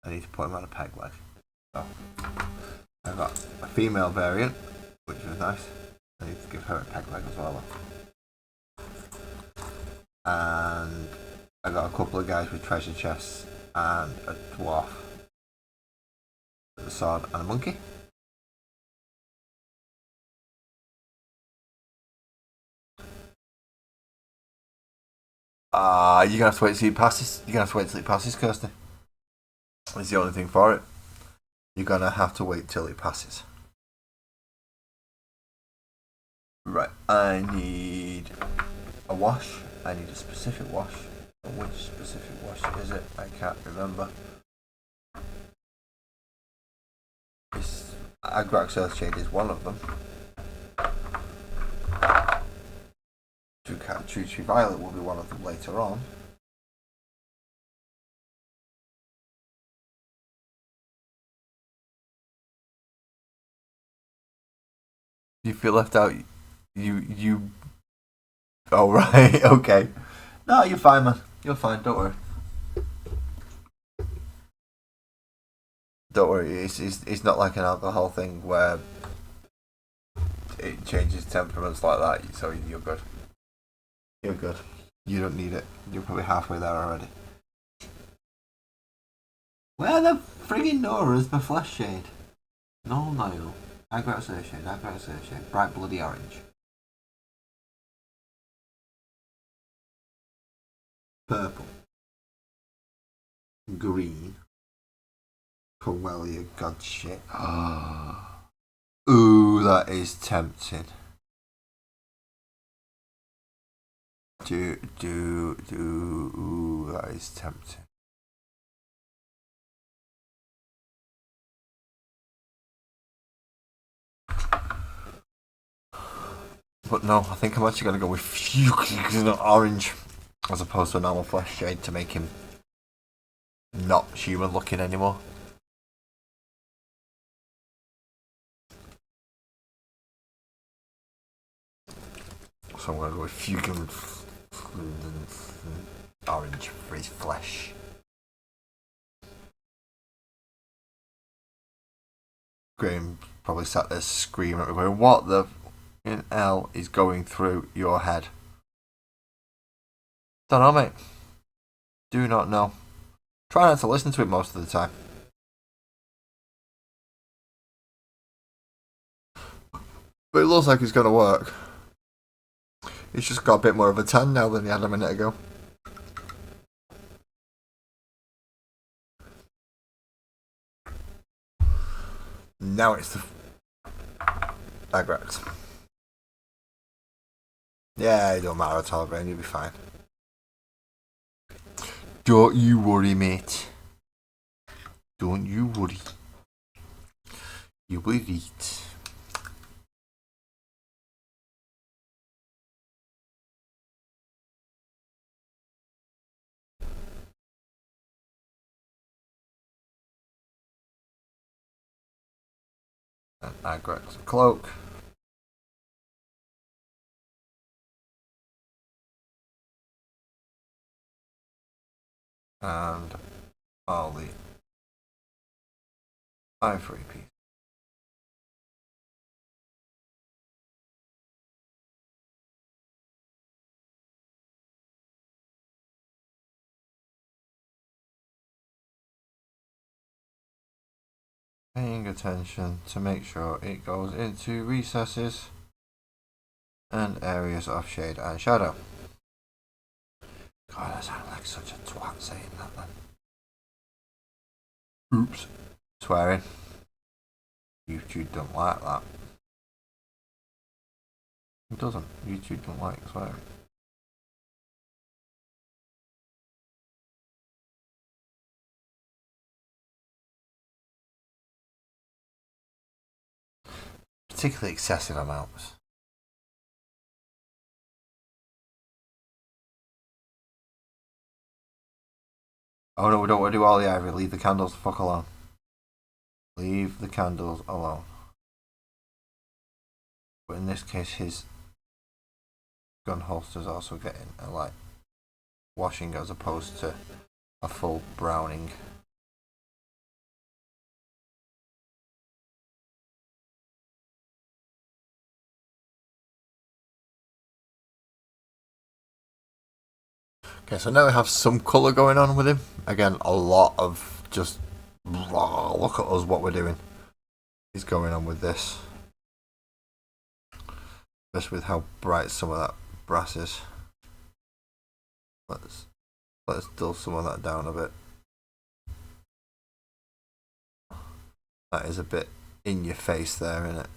I need to put him on a peg leg. So I got a female variant, which was nice. I need to give her a peg leg as well. And I got a couple of guys with treasure chests and a dwarf with a sword and a monkey. You're gonna have to wait till it passes. You're gonna have to wait till it passes, Kirsty. It's the only thing for it. You're gonna have to wait till it passes. Right, I need a wash. I need a specific wash. Which specific wash is it? I can't remember. Agrax Earthshade is one of them. Tree Violet will be one of them later on. You feel left out. You. Oh right, okay. No, you're fine, man. You're fine. Don't worry. Don't worry. It's not like an alcohol thing where it changes temperaments like that. So you're good. You're good. You don't need it. You're probably halfway there already. Where the friggin' Nora is my flesh shade? No, Niall. Agrax Earthshade. Bright bloody orange. Purple. Green. Corellia, god shit. Ooh, that is tempting. Ooh, that is tempting. But no, I think I'm actually going to go with fucking orange as opposed to a normal flesh shade to make him not human looking anymore. So I'm going to go with fucking orange for his flesh. Graham probably sat there screaming at me going, what the hell is going through your head? Don't know, mate. Do not know. Try not to listen to it most of the time. But it looks like it's going to work. He's just got a bit more of a tan now than he had a minute ago. Now it's the Agrax. Yeah, it don't matter at all, Graham. You'll be fine. Don't you worry, mate. Don't you worry. You will eat. And Agrax cloak. And all the ivory piece. Paying attention to make sure it goes into recesses and areas of shade and shadow. God, I sound like such a twat saying that then. Oops. Swearing. YouTube don't like that. It doesn't. YouTube don't like swearing. Particularly excessive amounts. Oh no, we don't want to do all the ivory. Leave the candles the fuck alone. Leave the candles alone. But in this case, his gun holster's also getting a light washing as opposed to a full browning. Okay, so now we have some colour going on with him. Again, a lot of just raw. Look at us, what we're doing. Is going on with this. Just with how bright some of that brass is. Let's dull some of that down a bit. That is a bit in your face there, isn't it?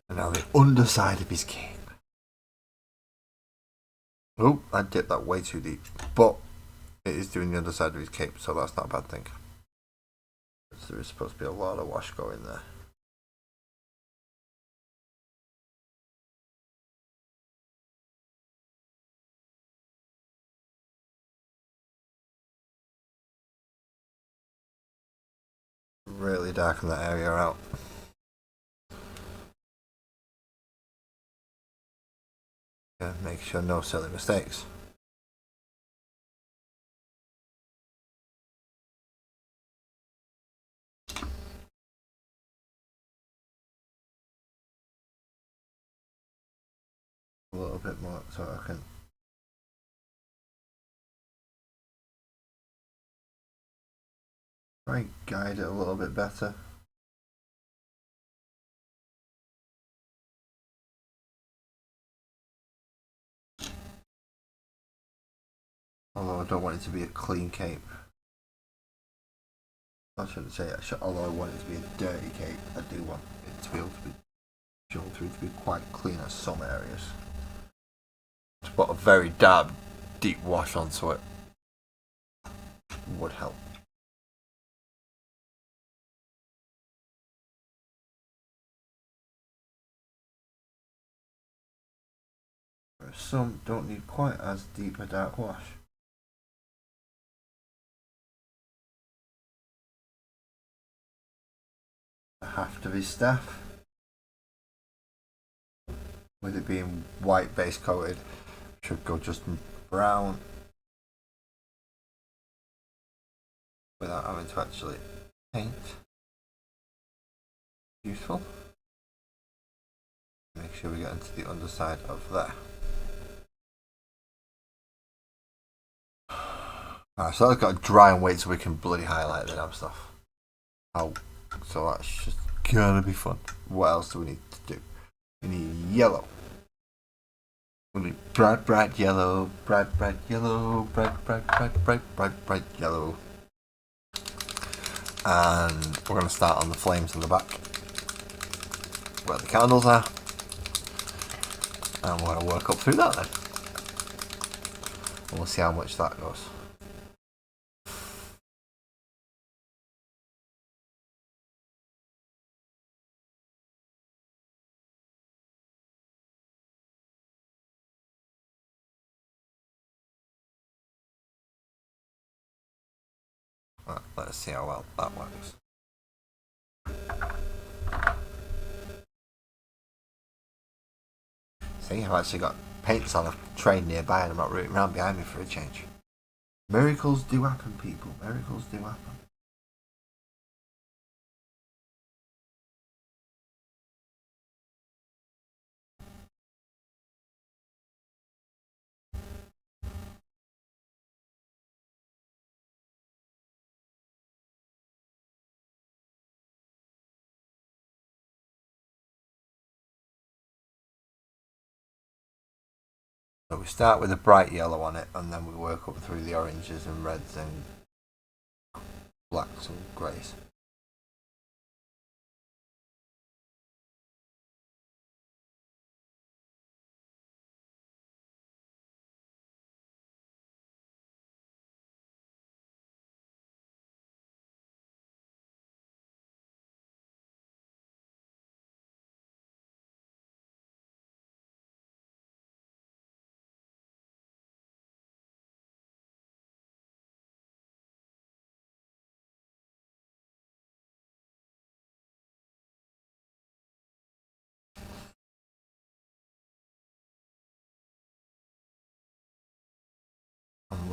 And now the underside of his cape. Oh, I dipped that way too deep. But it is doing the underside of his cape, so that's not a bad thing. So there is supposed to be a lot of wash going there. Really darken that area out. Yeah, make sure no silly mistakes. A little bit more so I can try and guide it a little bit better. Although I don't want it to be a clean cape. I shouldn't say it. Although I want it to be a dirty cape, I do want it to be able to be shown through to be quite clean at some areas. To put a very dark, deep wash onto it would help. Some don't need quite as deep a dark wash. The haft of his staff, with it being white base coated, should go just brown without having to actually paint. Useful. Make sure we get into the underside of there. Alright, so that's got to dry and wait so we can bloody highlight the damn stuff. Oh, so that's just gonna be fun. What else do we need to do? We need yellow. We need bright yellow, bright yellow, bright yellow. And we're going to start on the flames in the back, where the candles are. And we're going to work up through that then. And we'll see how much that goes. Right, let's see how well that works. See, I've actually got paints on a train nearby and I'm not rooting around behind me for a change. Miracles do happen, people. Miracles do happen. So we start with a bright yellow on it and then we work up through the oranges and reds and blacks and greys.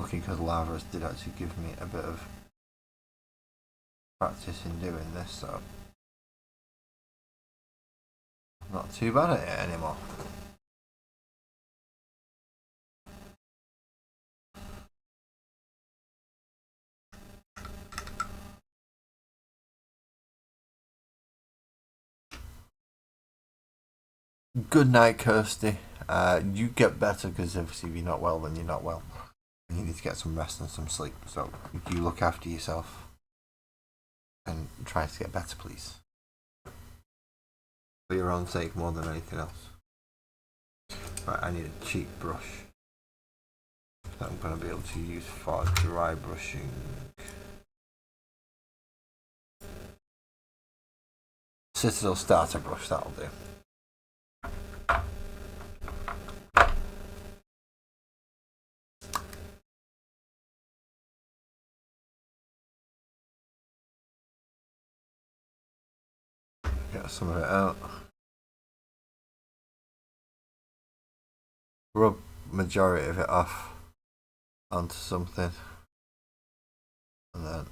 lucky because Lavras did actually give me a bit of practice in doing this, so I'm not too bad at it anymore. Good night, Kirsty. You get better because obviously if you're not well, then you're not well. You need to get some rest and some sleep. So you look after yourself and try to get better, please. For your own sake more than anything else. Right, I need a cheap brush that I'm going to be able to use for dry brushing. Citadel starter brush, that'll do. Get some of it out. Rub majority of it off onto something, and then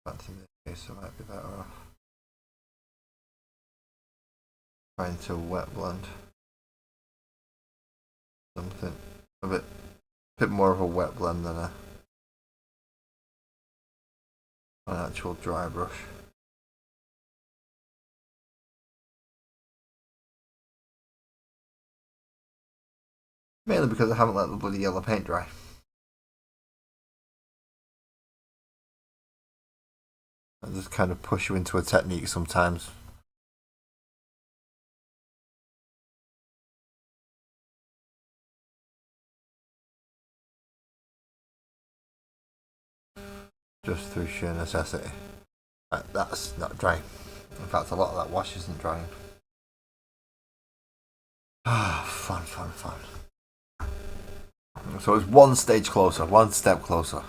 back in this case I might be better off trying to wet blend something a bit more of a wet blend than an actual dry brush. Mainly because I haven't let the bloody yellow paint dry. I just kind of push you into a technique sometimes. Just through sheer necessity. Right, that's not drying. In fact, a lot of that wash isn't drying. Ah, fun. So it's one stage closer, one step closer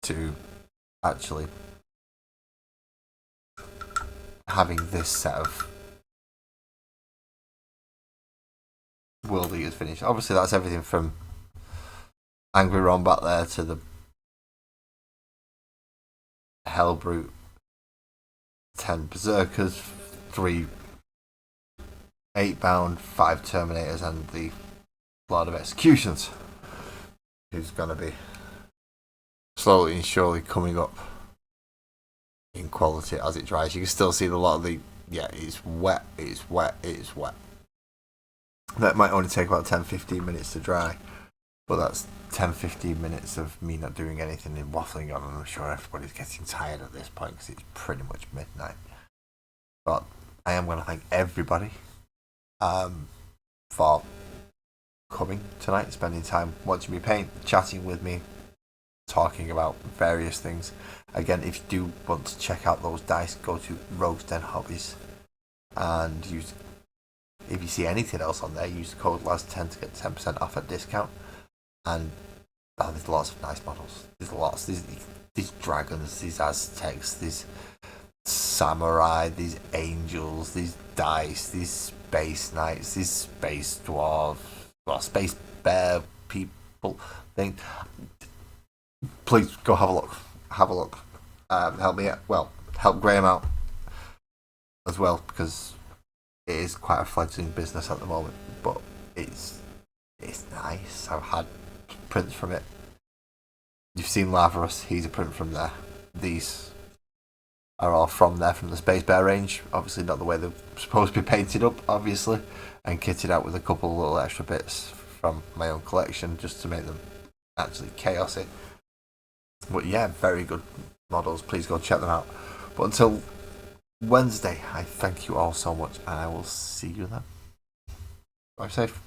to actually having this set of World Eaters finished. Obviously, that's everything from Angry Ron back there to the Hellbrute, 10 Berserkers, 3 8-bound, 5 Terminators, and the Lord of Executions, who's going to be slowly and surely coming up in quality as it dries. You can still see a lot of the, it's wet. That might only take about 10-15 minutes to dry, but that's 10-15 minutes of me not doing anything and waffling on, and I'm sure everybody's getting tired at this point because it's pretty much midnight. But I am going to thank everybody for coming tonight, spending time watching me paint, chatting with me, talking about various things. Again, if you do want to check out those dice, go to Rogue's Den Hobbies and if you see anything else on there, use the code LAS10 to get 10% off at discount. And there's lots of nice models. There's lots. These dragons, these Aztecs, these samurai, these angels, these dice, these space knights, these space dwarves, space bear people thing. Please go have a look. Help me out. Well, help Graham out as well, because it is quite a fledgling business at the moment, but it's nice. I've had prints from it. You've seen Lavras, he's a print from there. These are all from there, from the Space Bear range. Obviously not the way they're supposed to be painted up, obviously, and kitted out with a couple of little extra bits from my own collection just to make them actually chaotic. But yeah, very good models. Please go check them out. But until Wednesday, I thank you all so much, and I will see you then. Drive safe.